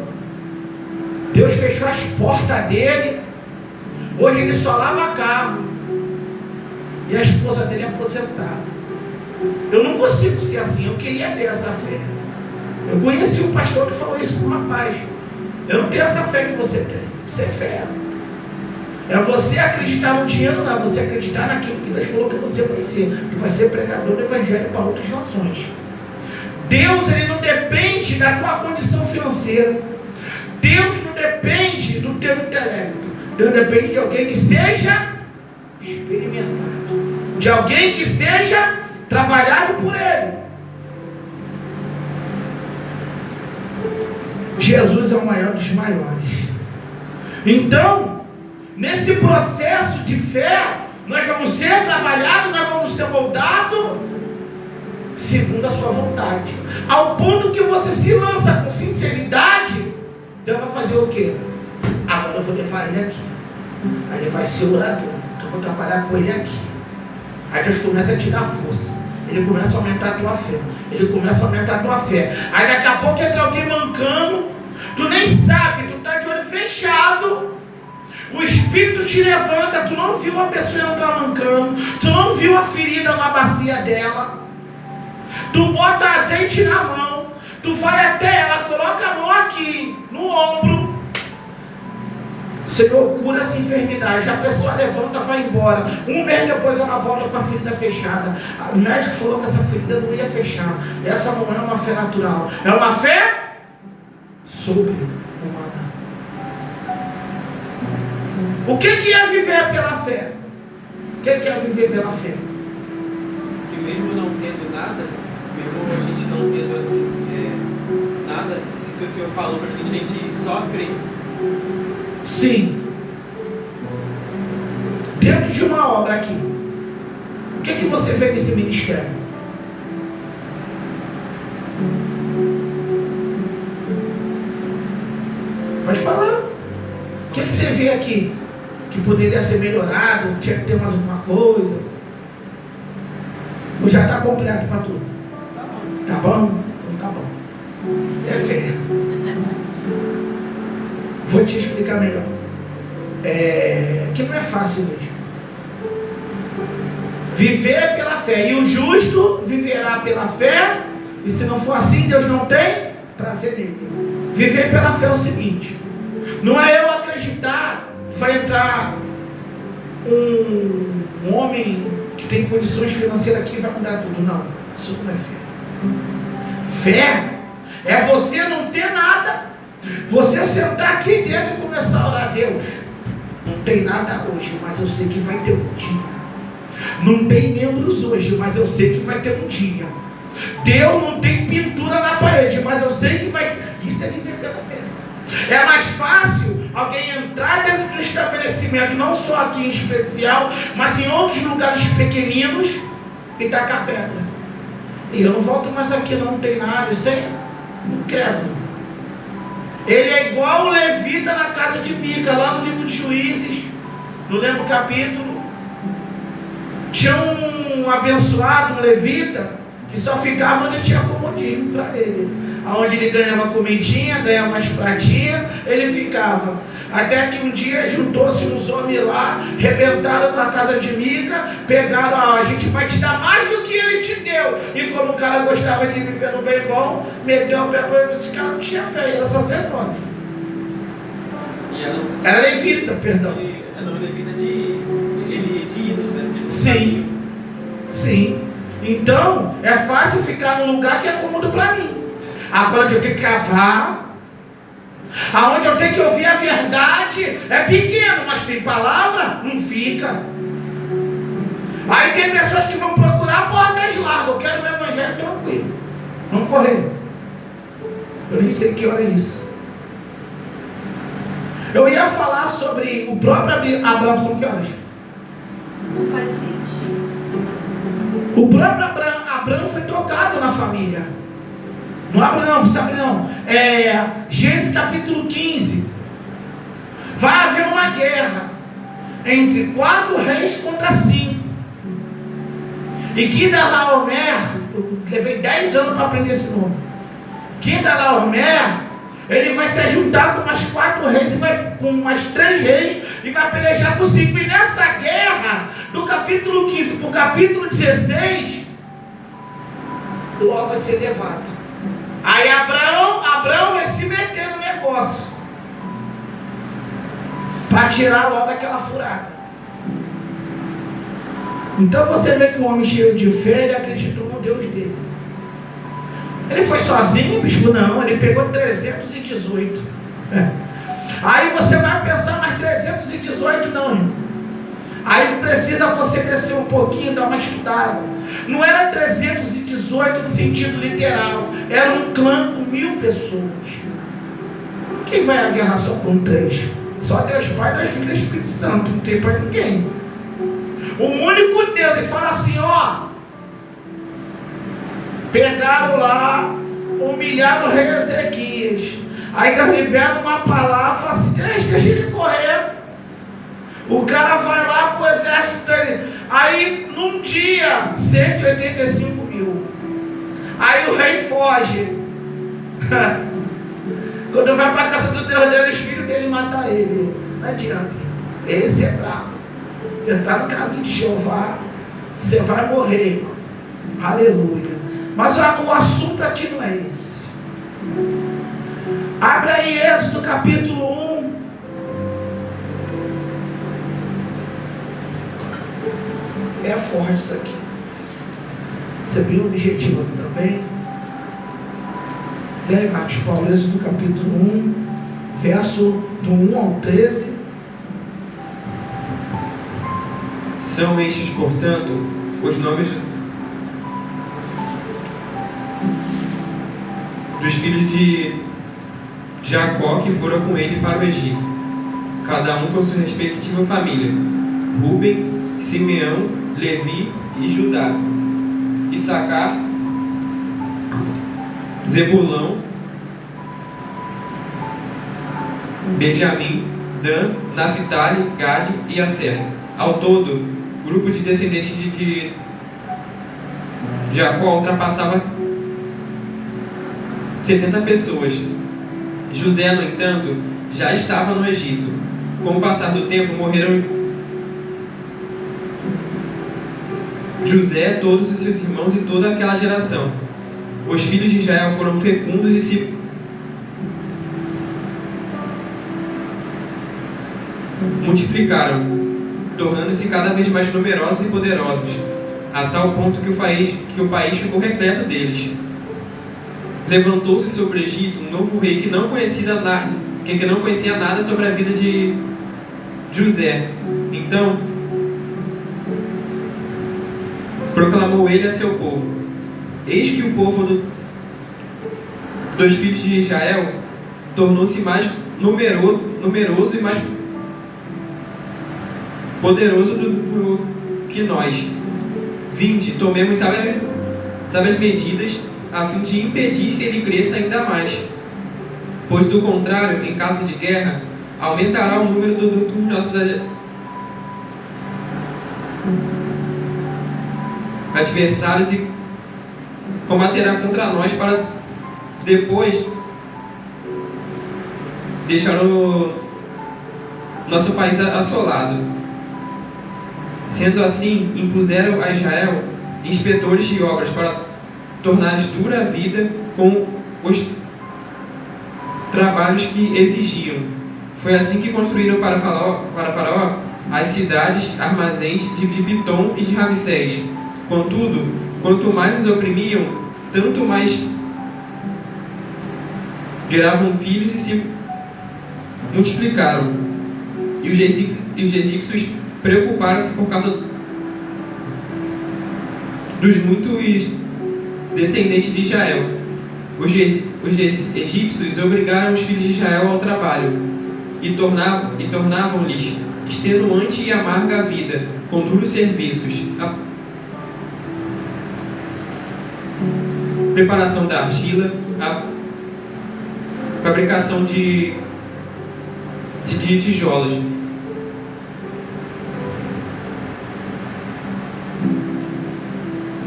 Deus fechou as portas dele, hoje ele só lava carro, e a esposa dele é aposentada. Eu não consigo ser assim, eu queria ter essa fé. Eu conheci um pastor que falou isso para um rapaz, eu não tenho essa fé que você tem, isso é fé. É você acreditar no dinheiro, não. É você acreditar naquilo que Deus falou que você vai ser. Que vai ser pregador do evangelho para outras nações. Deus, ele não depende da tua condição financeira. Deus não depende do teu intelecto. Deus depende de alguém que seja experimentado. De alguém que seja trabalhado por Ele. Jesus é o maior dos maiores. Então, nesse processo de fé, nós vamos ser trabalhados, nós vamos ser moldados segundo a sua vontade. Ao ponto que você se lança com sinceridade, Deus vai fazer o quê? Agora eu vou levar ele aqui. Aí ele vai ser orador. Então eu vou trabalhar com ele aqui. Aí Deus começa a te dar força. Ele começa a aumentar a tua fé. Ele começa a aumentar a tua fé. Aí daqui a pouco entra alguém mancando. Tu nem sabe, tu está de olho fechado. O Espírito te levanta. Tu não viu a pessoa entrar mancando. Tu não viu a ferida na bacia dela. Tu bota azeite na mão. Tu vai até ela, coloca a mão aqui, no ombro. Senhor, cura essa enfermidade. A pessoa levanta, vai embora. Um mês depois ela volta com a ferida fechada. O médico falou que essa ferida não ia fechar. Essa não é uma fé natural. É uma fé sobre-humana. O que é viver pela fé? O que é viver pela fé? Que mesmo não tendo nada, mesmo a gente não tendo assim, nada, se o Senhor falou para que a gente só crê. Sim. Dentro de uma obra aqui, o que você vê nesse ministério? Pode falar. O que você vê aqui que poderia ser melhorado? Tinha que ter mais alguma coisa? Ou já está completo para tudo? Tá bom? Então tá bom. Isso é fé. Vou te explicar melhor. Que não é fácil hoje. Viver pela fé. E o justo viverá pela fé. E se não for assim, Deus não tem prazer nele. Viver pela fé é o seguinte: não é eu acreditar que vai entrar um homem que tem condições financeiras aqui e vai mudar tudo. Não, isso não é fé. Fé é você não ter nada, você sentar aqui dentro e começar a orar. Deus, não tem nada hoje, mas eu sei que vai ter um dia. Não tem membros hoje, mas eu sei que vai ter um dia. Deus, não tem pintura na parede, mas eu sei que vai. Isso é viver pela fé. É mais fácil alguém entrar dentro do estabelecimento, não só aqui em especial, mas em outros lugares pequeninos, e tacar pedra. E eu não volto mais aqui, não tem nada, isso é incrédulo. Ele é igual o levita na casa de Mica, lá no livro de Juízes, não lembro o capítulo. Tinha um abençoado, um levita, que só ficava onde tinha comodismo para ele. Onde ele ganhava comidinha, ganhava umas pratinhas, ele ficava. Até que um dia juntou-se uns homens lá, rebentaram na casa de Mica, pegaram, a gente vai te dar mais do que ele te deu. E como o cara gostava de viver no bem bom, meteu o pé para ele, esse cara não tinha fé, era sacerdote. Era levita, perdão. Era levita de ídolos, né? Sim, sim. Então, é fácil ficar num lugar que é cômodo para mim. Agora onde eu tenho que cavar, aonde eu tenho que ouvir a verdade, é pequeno, mas tem palavra, não fica. Aí tem pessoas que vão procurar portas largas. Eu quero o evangelho tranquilo. Vamos correr. Eu nem sei que hora é isso. Eu ia falar sobre o próprio Abraão. São que horas? Não faz sentido. O próprio Abraão foi tocado na família. Não abre não, precisa abrir não. Gênesis capítulo 15. Vai haver uma guerra entre 4 reis contra 5. E Quedorlaomer, eu levei 10 anos para aprender esse nome. Quedorlaomer, ele vai se juntar com umas 4 reis, com umas 3 reis, e vai pelejar com 5. E nessa guerra, do capítulo 15 para o capítulo 16, Ló vai ser levado. Aí Abraão vai se meter no negócio. para tirar logo aquela furada. Então você vê que o homem cheio de fé, ele acreditou no Deus dele. Ele foi sozinho, bispo? Não, ele pegou 318. Aí você vai pensar, mas 318 não, irmão. Aí precisa você descer um pouquinho, dar uma estudada. Não era 318 no sentido literal, era um clã com 1000 pessoas. Quem vai à guerra só com 3? Só Deus Pai, Deus Filho e Espírito Santo, não tem para ninguém. O único Deus, ele fala assim, ó, pegaram lá, humilharam o rei Ezequias. Aí Deus libera uma palavra, fala assim, deixa ele correr. O cara vai lá pro exército dele. Aí num dia, 185 mil. Aí o rei foge. Quando vai para a casa do Deus dele, os filhos dele matam ele. Não adianta. Esse é bravo. Você está no caminho de Jeová, você vai morrer. Aleluia. Mas o assunto aqui não é esse. Abre aí Êxodo capítulo 1. É forte isso aqui. Você viu o objetivo aqui também? Leia Marcos Paulo, Êxodo capítulo 1, verso do 1 ao 13. São estes, portanto, os nomes dos filhos de Jacó que foram com ele para o Egito, cada um com sua respectiva família: Rúben, Simeão, Levi e Judá, Issacar, Zebulão, Benjamim, Dan, Naphtali, Gade e Asser. Ao todo, grupo de descendentes de que Jacó ultrapassava 70 pessoas. José, no entanto, já estava no Egito. Com o passar do tempo, morreram José, todos os seus irmãos e toda aquela geração. Os filhos de Israel foram fecundos e se multiplicaram, tornando-se cada vez mais numerosos e poderosos, a tal ponto que o país ficou repleto deles. Levantou-se sobre o Egito um novo rei que não conhecia nada sobre a vida de José. Então proclamou ele a seu povo: eis que o povo dos filhos de Israel tornou-se mais numeroso e mais poderoso do que nós. Vinde, tomemos sábias medidas, a fim de impedir que ele cresça ainda mais. Pois do contrário, em caso de guerra, aumentará o número dos nossos adversários e combaterá contra nós para depois deixar o nosso país assolado. Sendo assim, impuseram a Israel inspetores de obras para tornar-lhes dura a vida com os trabalhos que exigiam. Foi assim que construíram para Faraó as cidades, armazéns de Pitom e de Ramsés. Contudo, quanto mais os oprimiam, tanto mais geravam filhos e se multiplicaram. E os egípcios preocuparam-se por causa dos muitos descendentes de Israel. Os egípcios obrigaram os filhos de Israel ao trabalho e tornavam-lhes extenuante e amarga a vida, com duros serviços. A preparação da argila, a fabricação de tijolos.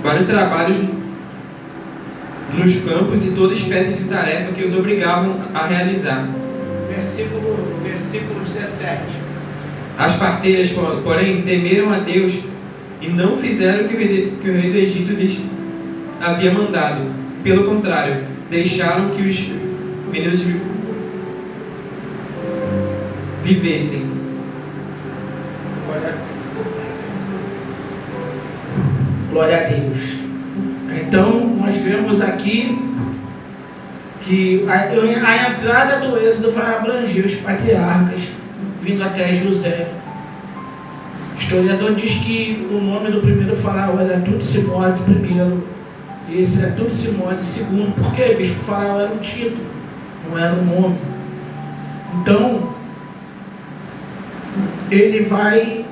Vários trabalhos nos campos e toda espécie de tarefa que os obrigavam a realizar. Versículo 17. As parteiras, porém, temeram a Deus e não fizeram o que o rei do Egito lhes havia mandado. Pelo contrário, deixaram que os meninos vivessem. Glória a Deus. Então, nós vemos aqui que a entrada do Êxodo vai abranger os patriarcas, vindo até José. O historiador diz que o nome do primeiro faraó era Tutsimose I, e esse era Tutsimose II. Por quê, bispo? Faraó era um título, não era um nome. Então, ele vai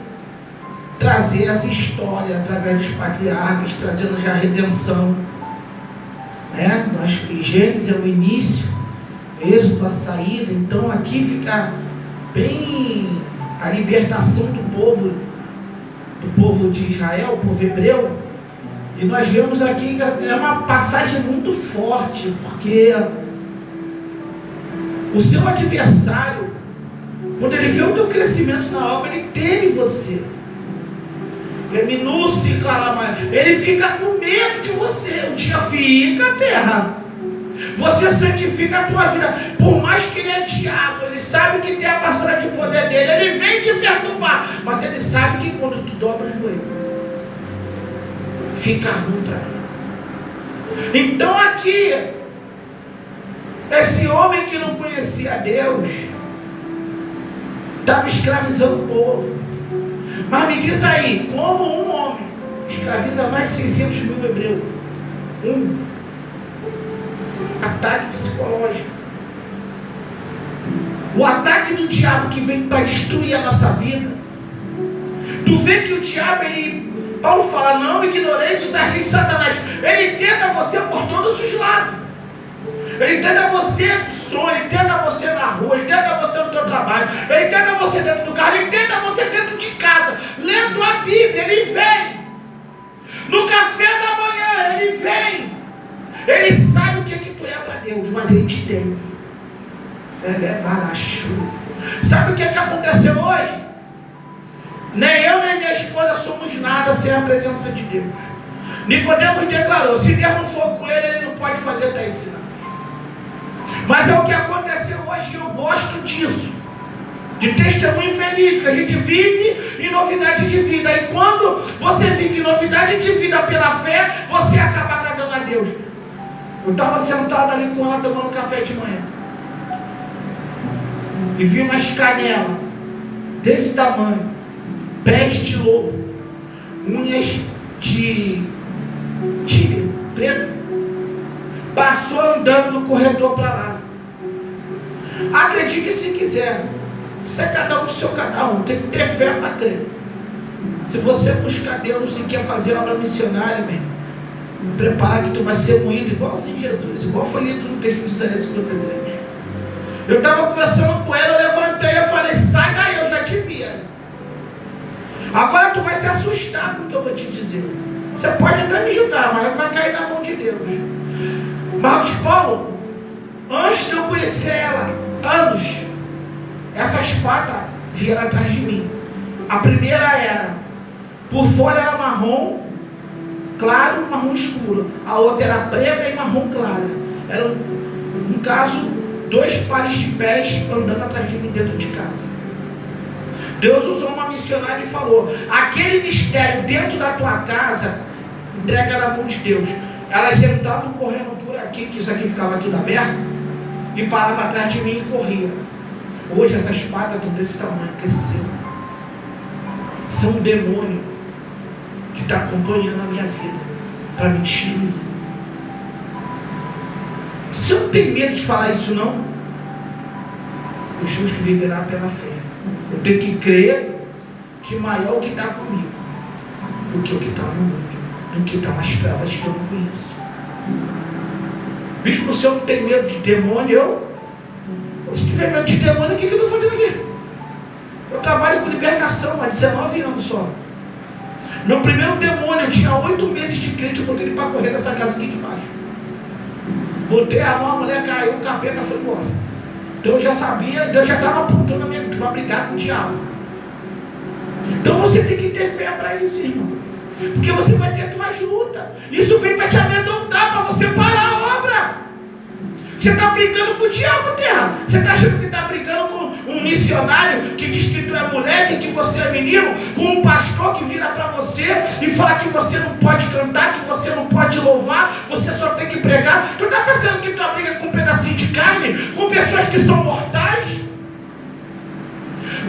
trazer essa história através dos patriarcas, trazendo já a redenção. Gênesis é o início, Êxodo a saída. Então aqui fica bem a libertação do povo de Israel, o povo hebreu. E nós vemos aqui que é uma passagem muito forte, porque o seu adversário, quando ele vê o teu crescimento na obra, ele teme você. Ele fica com medo de você. O dia fica, terra. Você santifica a tua vida. Por mais que ele é diabo, ele sabe que tem a passagem de poder dele. Ele vem te perturbar, mas ele sabe que quando tu dobra o joelho, fica ruim para ele. Então aqui, esse homem que não conhecia Deus estava escravizando o povo. Mas me diz aí, como um homem escraviza mais de 600 mil hebreus? Ataque psicológico. O ataque do diabo que vem para destruir a nossa vida. Tu vê que o diabo, Paulo fala, não ignoreis os agentes de Satanás. Ele tenta você por todos os lados. Ele tenta você no sonho, ele tenta você na rua, ele tenta você no teu trabalho, ele tenta você dentro do carro, ele tenta você dentro de casa, lendo a Bíblia, ele vem. No café da manhã, ele vem. Ele sabe o que tu é para Deus, mas ele te tem. Ele é baracho. Sabe o que aconteceu hoje? Nem eu nem minha esposa somos nada sem a presença de Deus. Nicodemos declarou, se Deus não for com ele não pode fazer até esse sinal. Mas é o que aconteceu hoje, eu gosto disso. De testemunho feliz, que a gente vive em novidade de vida. E quando você vive em novidade de vida pela fé, você acaba agradando a Deus. Eu estava sentado ali com ela tomando café de manhã. E vi umas canelas desse tamanho, pés de lobo, unhas de tigre preto. Passou andando no corredor para lá. Acredite se quiser. Isso é cada um do seu cada um. Tem que ter fé para crer. Se você buscar Deus e quer fazer obra missionária, preparar que tu vai ser moído igual assim Jesus, igual foi lido no texto de Isaías 53. Eu estava conversando com ela, eu levantei e falei, sai daí, eu já te vi. Agora tu vai se assustar com o que eu vou te dizer. Você pode até me julgar, mas vai cair na mão de Deus. Marcos Paulo, antes de eu conhecer ela, anos, essa espada vieram atrás de mim. A primeira era, por fora era marrom claro, marrom escuro. A outra era preta e marrom clara. Era, no caso, 2 pares de pés andando atrás de mim dentro de casa. Deus usou uma missionária e falou, aquele mistério dentro da tua casa, entrega na mão de Deus. Elas entravam correndo por aqui, que isso aqui ficava tudo aberto, e parava atrás de mim e corria. Hoje essa espada está desse tamanho, cresceu. Isso é um demônio que está acompanhando a minha vida para me destruir. Você não tem medo de falar isso, não? O justo viverá pela fé. Eu tenho que crer que maior o que está comigo do que o que está no mundo, do que está nas trevas que eu não conheço. Bispo, se eu não tenho medo de demônio, se tiver medo de demônio, o que eu estou fazendo aqui? Eu trabalho com libertação há 19 anos só. Meu primeiro demônio, eu tinha 8 meses de crente, eu botei ele para correr nessa casa aqui de baixo. Botei a mão, a mulher caiu, o capeta foi embora. Então eu já sabia, Deus já estava apontando a minha vida, vai brigar com o diabo. Então você tem que ter fé para isso, irmão. Porque você vai ter tuas lutas. Isso vem para te amedrontar, para você parar a obra. Você está brigando com o diabo, terra. Você está achando que está brigando com um um missionário que diz que tu é moleque, que você é menino, com um pastor que vira para você e fala que você não pode cantar, que você não pode louvar, você só tem que pregar. Tu está pensando que tua briga é com um pedacinho de carne, com pessoas que são mortais?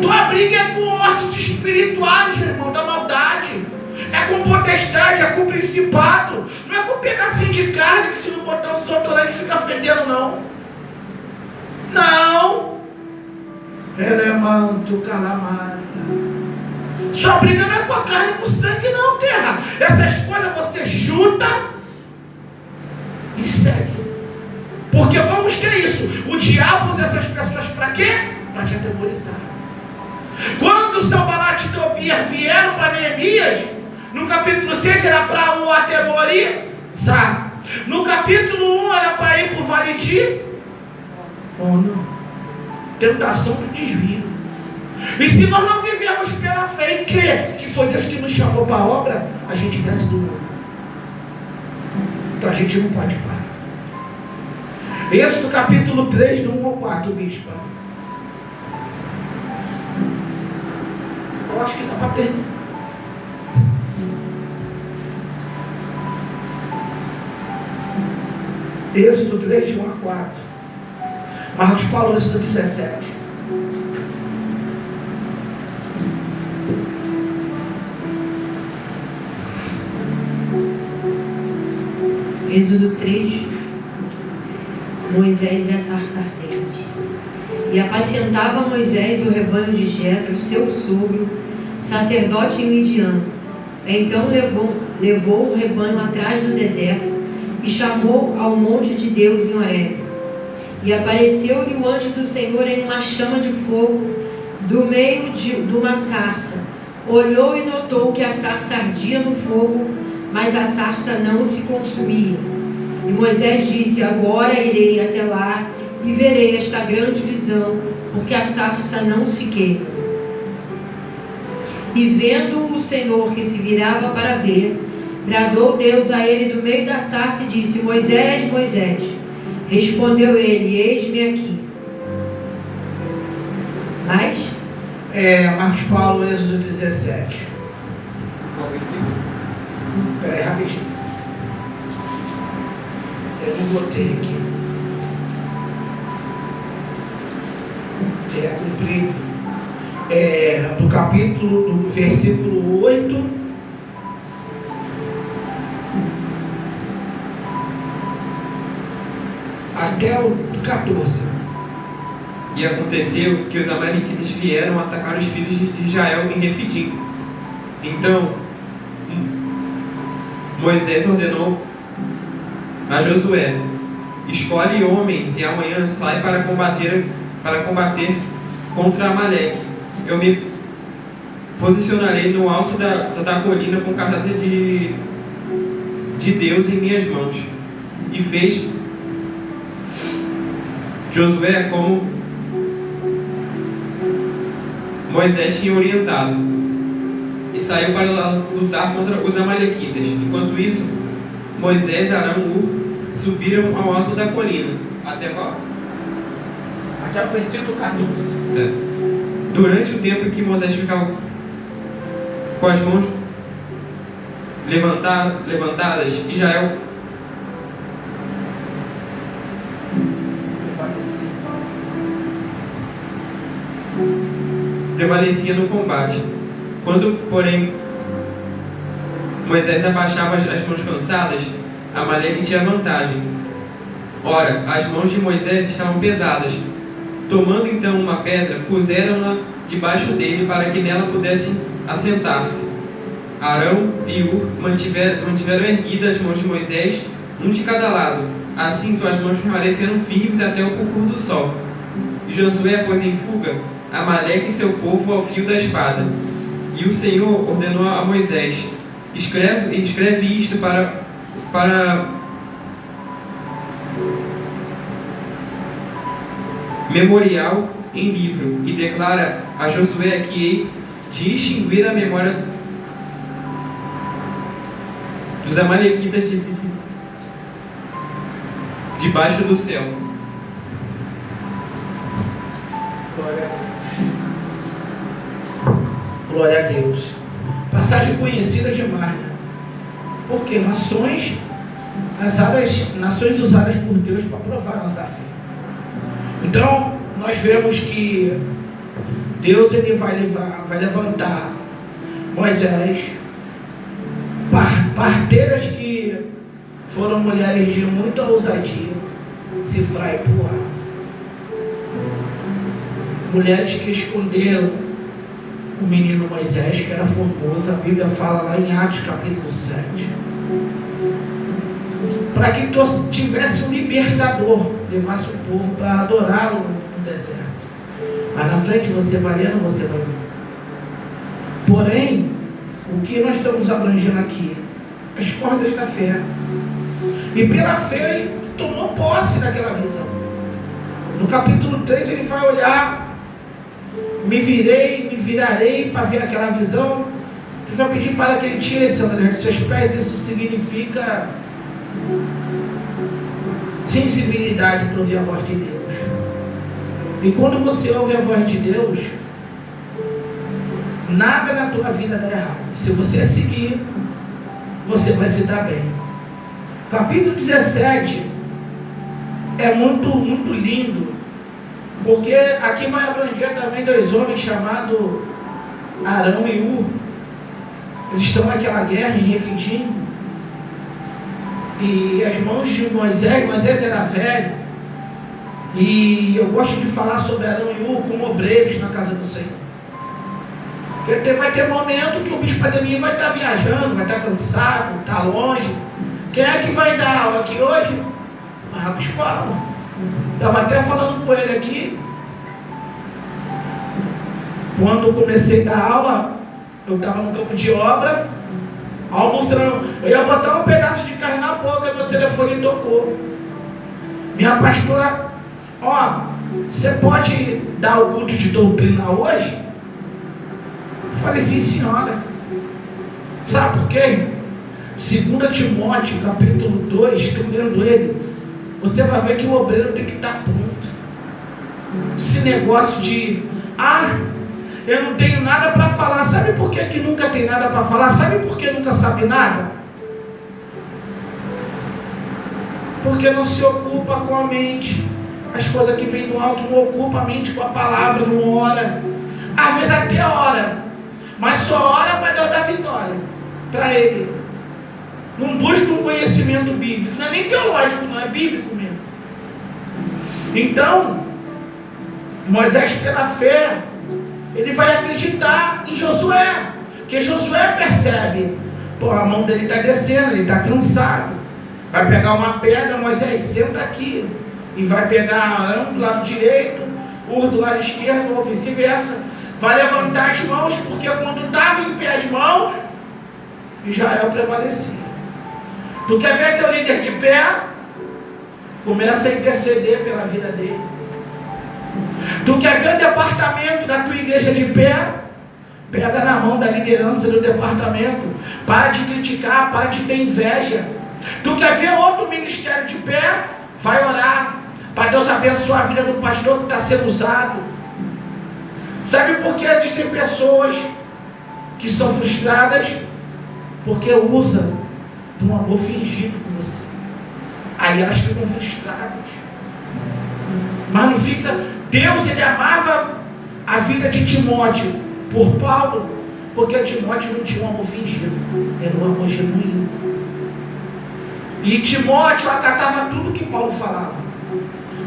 Tua briga é com mortes espirituais, irmão, da maldade. É com potestade, é com principado. Não é com um pedacinho de carne que se não botar um desodorante fica fedendo, não. Não. Elemanto calamar. Sua briga não é com a carne e com o sangue, não, terra. Essas coisas você chuta e segue. Porque vamos ter isso. O diabo usa essas pessoas para quê? Para te atemorizar. Quando Sanbalat e Tobias vieram para Neemias, no capítulo 6 era para o atemorizar. No capítulo 1 era para ir para o vale de honra. Tentação do desvio. E se nós não vivemos pela fé e crer que foi Deus que nos chamou para a obra, a gente desce do mundo. Então a gente não pode parar. Êxodo capítulo 3, do 1 ao 4, bispo. Eu acho que dá para terminar. Êxodo 3, de 1 a 4. Marcos Paulo, Êxodo 17. Êxodo 3, Moisés e a sarça ardente. E apacentava Moisés o rebanho de Jetro, seu sogro, sacerdote em Midian. Então levou o rebanho atrás do deserto e chamou ao monte de Deus em Horebe. E apareceu-lhe o anjo do Senhor em uma chama de fogo do meio de uma sarça. Olhou e notou que a sarça ardia no fogo, mas a sarça não se consumia. E Moisés disse: agora irei até lá e verei esta grande visão, porque a sarça não se queima. E vendo o Senhor que se virava para ver, bradou Deus a ele do meio da sarça e disse: Moisés, Moisés. Respondeu ele: eis-me aqui. Mais? Marcos Paulo, Êxodo 17. Qual versículo? Espera aí, rapidinho. Eu não botei aqui. Cumprido. Do capítulo, do versículo 8 até o 14. E aconteceu que os amalequitas vieram atacar os filhos de Israel em Refidim. Então Moisés ordenou a Josué: escolhe homens e amanhã sai para combater contra Amaleque. Eu me posicionarei no alto da colina com casa de Deus em minhas mãos. E fez Josué como Moisés tinha orientado, e saiu para lutar contra os amalequitas. Enquanto isso, Moisés e Arão subiram ao alto da colina. Até qual? Até o versículo 14. Durante o tempo em que Moisés ficava com as mãos levantadas, Israel prevalecia no combate. Quando, porém, Moisés abaixava as mãos cansadas, Amaleque tinha vantagem. Ora, as mãos de Moisés estavam pesadas. Tomando então uma pedra, puseram-na debaixo dele para que nela pudesse assentar-se. Arão e Hur mantiveram erguidas as mãos de Moisés, um de cada lado. Assim suas mãos permaneceram firmes até o pôr do sol. E Josué pôs em fuga Amaleque e seu povo ao fio da espada. E o Senhor ordenou a Moisés: escreve isto para memorial em livro, e declara a Josué que hei de extinguir a memória dos amalequitas debaixo do céu. Glória a Deus. Glória a Deus. Passagem conhecida demais, né? Porque nações usadas por Deus para provar a nossa fé. Então, nós vemos que Deus ele vai levantar Moisés, parteiras que foram mulheres de muita ousadia, Sifra e Puá. Mulheres que esconderam o menino Moisés, que era formoso. A Bíblia fala lá em Atos capítulo 7. Para que tivesse um libertador, levasse o povo para adorá-lo no deserto. Mas na frente você vai lendo, você vai ver. Porém, o que nós estamos abrangendo aqui? As cordas da fé. E pela fé ele tomou posse daquela visão. No capítulo 3 ele vai olhar, me virarei para ver aquela visão. Ele vai pedir para que ele tire esse sandália de seus pés. Isso significa sensibilidade para ouvir a voz de Deus. E quando você ouve a voz de Deus, nada na tua vida dá errado. Se você seguir, você vai se dar bem. Capítulo 17 é muito lindo, porque aqui vai abranger também dois homens chamados Arão e Ur. Eles estão naquela guerra em Refidim. E as mãos de Moisés era velho. E eu gosto de falar sobre Arão e Ur como obreiros na casa do Senhor. Porque vai ter momento que o bispo Ademir vai estar viajando, vai estar cansado, está longe. Quem é que vai dar aula aqui hoje? Marcos Paulo. Estava até falando com ele aqui. Quando eu comecei a dar aula, eu estava no campo de obra, almoçando. Eu ia botar um pedaço de carne na boca, meu telefone tocou. Minha pastora, você pode dar o culto de doutrina hoje? Eu falei, sim, senhora. Sabe por quê? 2 Timóteo, capítulo 2, estou lendo ele. Você vai ver que o obreiro tem que estar pronto. Esse negócio de, eu não tenho nada para falar. Sabe por que nunca tem nada para falar? Sabe por que nunca sabe nada? Porque não se ocupa com a mente. As coisas que vêm do alto não ocupam a mente com a palavra, não ora. Às vezes até ora, mas só ora para Deus dar vitória para ele. Não busca um conhecimento bíblico, não é nem teológico, não é bíblico mesmo. Então, Moisés, pela fé, ele vai acreditar em Josué, porque Josué percebe, a mão dele está descendo, ele está cansado. Vai pegar uma pedra, Moisés, senta aqui, e vai pegar Arão do lado direito, Ur do lado esquerdo, ou vice-versa. Vai levantar as mãos, porque quando estava em pé as mãos, Israel prevalecia. Tu quer ver teu líder de pé? Começa a interceder pela vida dele. Tu quer ver o departamento da tua igreja de pé? Pega na mão da liderança do departamento. Para de criticar, para de ter inveja. Tu quer ver outro ministério de pé? Vai orar para Deus abençoar a vida do pastor que está sendo usado. Sabe por que existem pessoas que são frustradas? Porque usam de um amor fingido com você. Aí elas ficam frustradas. Mas não fica. Deus, ele amava a vida de Timóteo por Paulo, porque Timóteo não tinha um amor fingido, era um amor genuíno. E Timóteo acatava tudo que Paulo falava.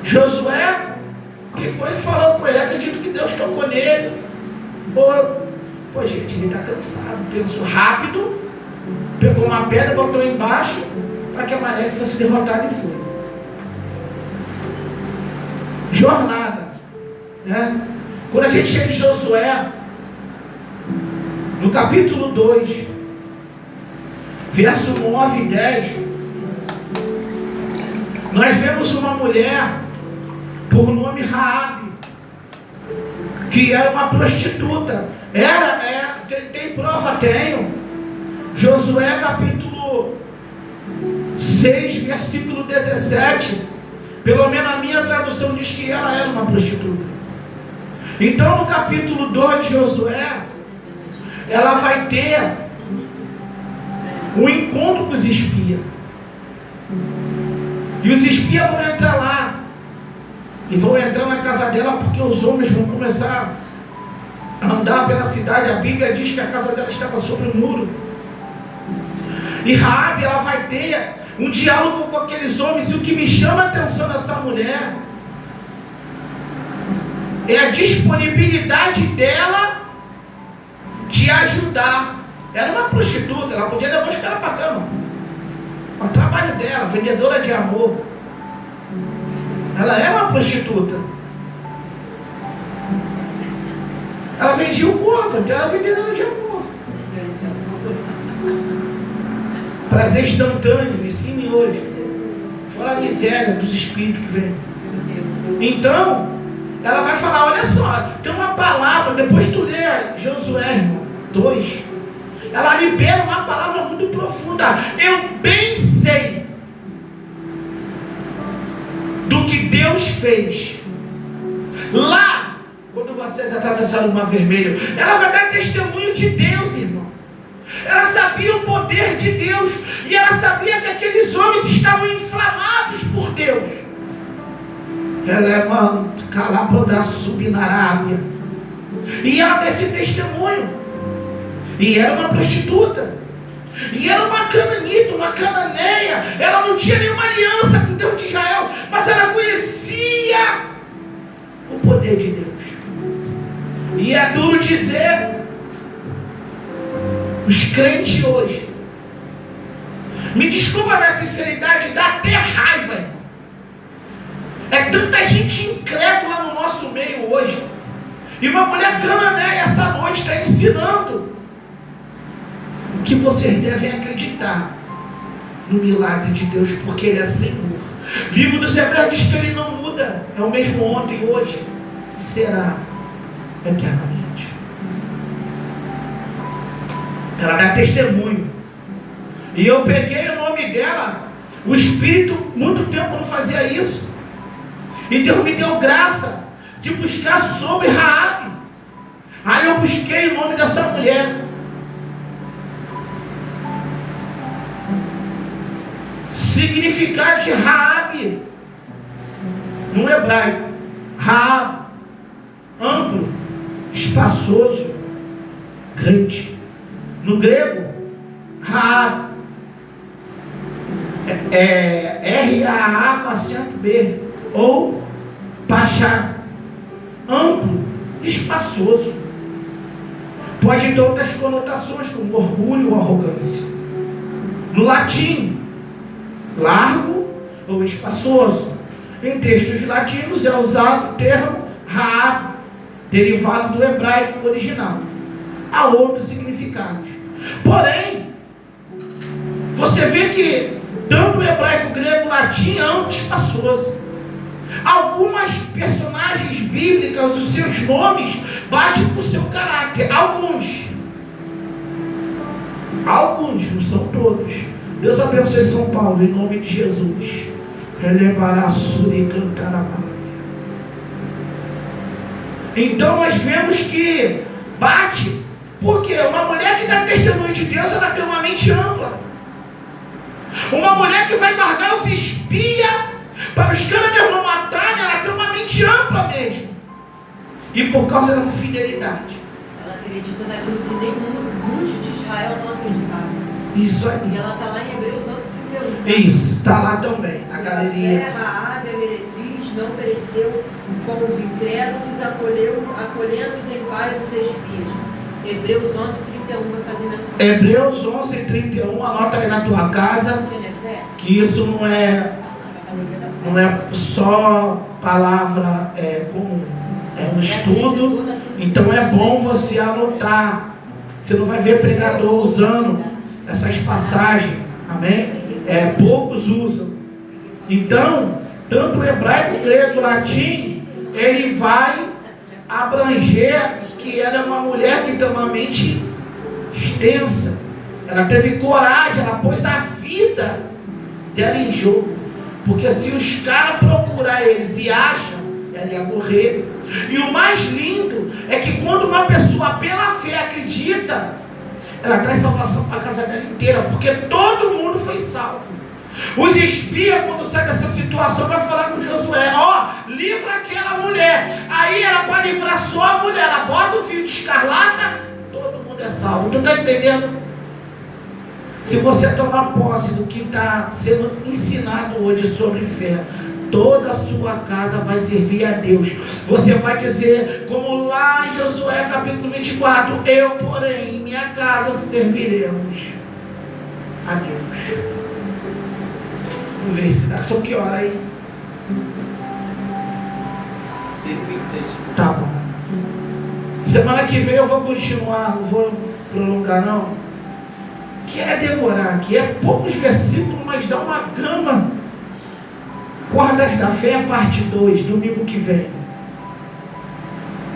Josué, que foi e falou com ele, acredito que Deus tocou nele. Pô, gente, ele está cansado, pensou rápido, pegou uma pedra, botou embaixo, para que a maré fosse derrotada e foi. Jornada, né? Quando a gente chega em Josué, no capítulo 2, verso 9 e 10, nós vemos uma mulher por nome Raabe, que era uma prostituta. Tem prova? Tenho. Josué capítulo 6, versículo 17, pelo menos a minha tradução diz que ela era uma prostituta. Então no capítulo 2 de Josué, ela vai ter um encontro com os espias. E os espias vão entrar lá. E vão entrar na casa dela porque os homens vão começar a andar pela cidade. A Bíblia diz que a casa dela estava sobre o muro. E Raabe, ela vai ter um diálogo com aqueles homens. E o que me chama a atenção dessa mulher é a disponibilidade dela de ajudar. Era uma prostituta, ela podia levar os caras para a cama. O trabalho dela, vendedora de amor. Ela era uma prostituta. Ela vendia o corpo, então ela era vendedora de amor. Prazer instantâneo, ensino e hoje. Fora a miséria dos espíritos que vem. Então, ela vai falar, olha só, tem uma palavra, depois tu lê Josué 2, ela libera uma palavra muito profunda. Eu bem sei do que Deus fez. Lá, quando vocês atravessaram o Mar Vermelho, ela vai dar testemunho de Deus, irmão. Ela sabia o poder de Deus. E ela sabia que aqueles homens estavam inflamados por Deus. Ela é uma calabanda subinarábia. E ela dá esse testemunho. E era uma prostituta. E era uma cananita, uma cananeia. Ela não tinha nenhuma aliança com Deus de Israel. Mas ela conhecia o poder de Deus. E é duro dizer, os crentes hoje, me desculpa a minha sinceridade, dá até raiva, irmão. É tanta gente incrédula no nosso meio hoje. E uma mulher cananeia essa noite está ensinando que vocês devem acreditar no milagre de Deus, porque Ele é Senhor. O livro dos Hebreus diz que Ele não muda, é o mesmo ontem, hoje e será eternamente. Ela dá testemunho. E eu peguei o nome dela. O Espírito, muito tempo não fazia isso. E Deus me deu graça de buscar sobre Raabe. Aí eu busquei o nome dessa mulher. Significado de Raabe no hebraico: Raab, amplo, espaçoso, grande. No grego, Raab R-A-A com acento B, ou Pachá, amplo, espaçoso. Pode ter outras conotações, como orgulho ou arrogância. No latim, largo ou espaçoso. Em textos latinos é usado o termo Raab, derivado do hebraico original. Há outros significados. Porém, você vê que tanto o hebraico, grego, latim é amplo e espaçoso. Algumas personagens bíblicas, os seus nomes batem com o seu caráter. Alguns, não são todos. Deus abençoe São Paulo, em nome de Jesus. Então nós vemos que bate, porque uma mulher que dá testemunho de Deus, ela tem uma mente ampla. Uma mulher que vai guardar os espias para os cananeus não matarem, ela tem uma mente ampla mesmo. E por causa dessa fidelidade, ela acredita naquilo que nem muitos de Israel não acreditavam. Isso aí. E ela está lá em Hebreus 11:31. Isso, está lá também, na galeria. A águia, a meretriz, não pereceu com os incrédulos, acolhendo-os em paz os espias. Hebreus 11:31 vai fazer menção. Hebreus 11:31, anota aí na tua casa, que isso não é só palavra comum, é um estudo. Então é bom você anotar. Você não vai ver pregador usando essas passagens, amém? Poucos usam. Então, tanto o hebraico, o grego, o latim, ele vai abranger que ela é uma mulher que tem uma mente extensa. Ela teve coragem, ela pôs a vida dela em jogo. Porque se os caras procurar eles e acham, ela ia morrer. E o mais lindo é que quando uma pessoa pela fé acredita, ela traz salvação para a casa dela inteira, porque todo mundo foi salvo. Os espias, quando saem dessa situação, vai falar com Josué: livra aquela mulher. Aí era para livrar só a mulher, ela bota o fio de escarlata, todo mundo é salvo. Tu está entendendo? Se você tomar posse do que está sendo ensinado hoje sobre fé, toda a sua casa vai servir a Deus. Você vai dizer, como lá em Josué capítulo 24, eu, porém, em minha casa serviremos a Deus. Vamos ver se dá. São que hora aí? 126. Tá bom. Semana que vem eu vou continuar, não vou prolongar não. Que é demorar, que é poucos versículos, mas dá uma gama. Cordas da Fé, parte 2, domingo que vem.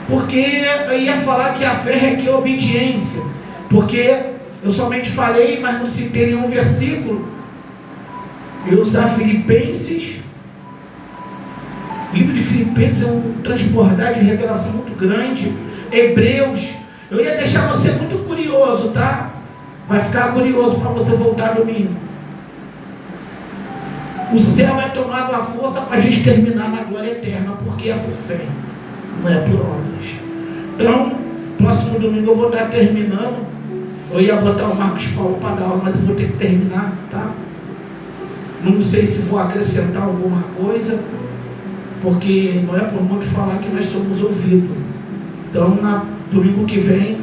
Porque eu ia falar que a fé requer obediência. Porque eu somente falei, mas não citei nenhum versículo. Eu usar Filipenses. O livro de Filipenses é um transbordar de revelação muito grande. Hebreus. Eu ia deixar você muito curioso, tá? Vai ficar curioso para você voltar domingo. O céu é tomado à força para a gente terminar na glória eterna, porque é por fé, não é por obras. Então, próximo domingo eu vou estar terminando. Eu ia botar o Marcos Paulo para dar aula, mas eu vou ter que terminar, tá? Não sei se vou acrescentar alguma coisa, porque não é por muito falar que nós somos ouvidos. Então, domingo que vem,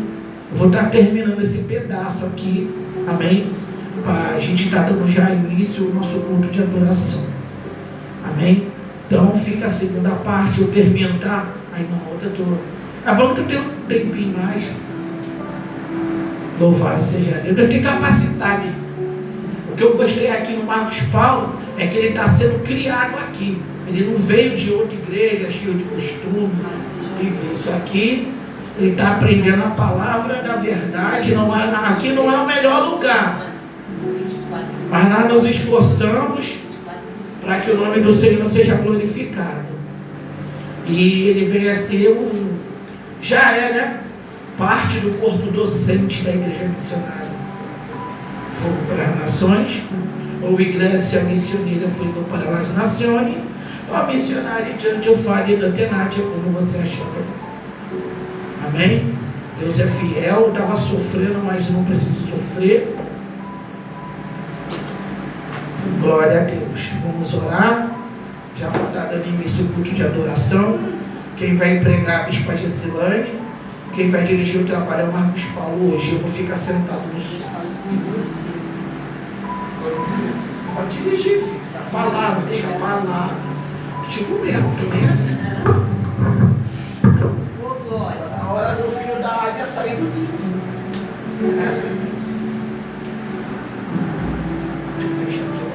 eu vou estar terminando esse pedaço aqui, amém? Para a gente estar dando já início ao nosso culto de adoração, amém? Então fica a segunda parte, eu termino, tá? Aí na outra é bom que eu tenho um tempinho mais. Louvado seja Deus. Eu tenho capacidade. O que eu gostei aqui no Marcos Paulo é que ele está sendo criado aqui. Ele não veio de outra igreja, cheio de costume e isso aqui. Ele está aprendendo a palavra da verdade. Aqui não é o melhor lugar, mas nós nos esforçamos para que o nome do Senhor seja glorificado. E ele vem a ser já é, né? Parte do corpo docente da igreja missionária. Foram para as nações, ou igreja missionária foi para as nações, ou a missionária diante do Fale da Tenátia, como você achou. Amém? Deus é fiel, estava sofrendo, mas não precisa sofrer. Glória a Deus. Vamos orar. Já está dando início ao culto de adoração. Quem vai pregar é a Bispa Gessilane. Quem vai dirigir o trabalho é o Marcos Paulo hoje. Eu vou ficar sentado no sofá. Vai dirigir, filho. Vai falar, vai deixar a palavra. Tipo mesmo, também ali. Na hora do filho da águia sair do ninho. Deixa eu fechar aqui.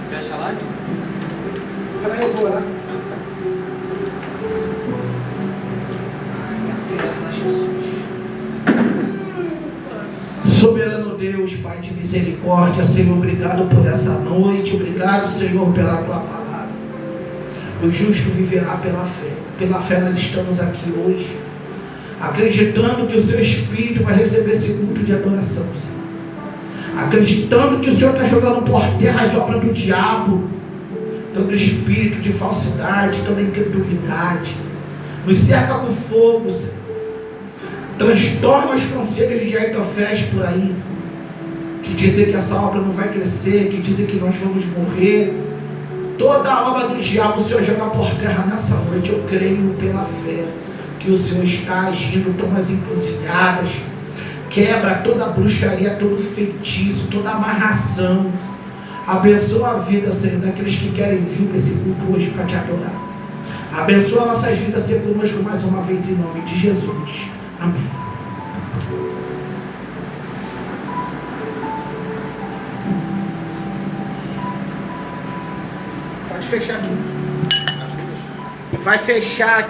Fecha lá? Peraí, eu vou orar. Ai, minha perna, Jesus. Soberano Deus, Pai de misericórdia, Senhor, obrigado por essa noite. Obrigado, Senhor, pela Tua palavra. O justo viverá pela fé. Pela fé nós estamos aqui hoje, acreditando que o Seu Espírito vai receber esse culto de adoração, Senhor. Acreditando que o Senhor está jogando por terra as obras do diabo, todo espírito de falsidade, toda incredulidade. Nos cerca com fogo, Senhor. Transtorna os conselhos de Aitofés por aí, que dizem que essa obra não vai crescer, que dizem que nós vamos morrer. Toda a obra do diabo o Senhor joga por terra nessa noite. Eu creio pela fé que o Senhor está agindo, toma as encruzilhadas, quebra toda a bruxaria, todo feitiço, toda amarração. Abençoa a vida, Senhor, daqueles que querem vir para esse culto hoje para te adorar. Abençoa nossas vidas, ser conosco mais uma vez em nome de Jesus. Amém. Pode fechar aqui. Vai fechar aqui.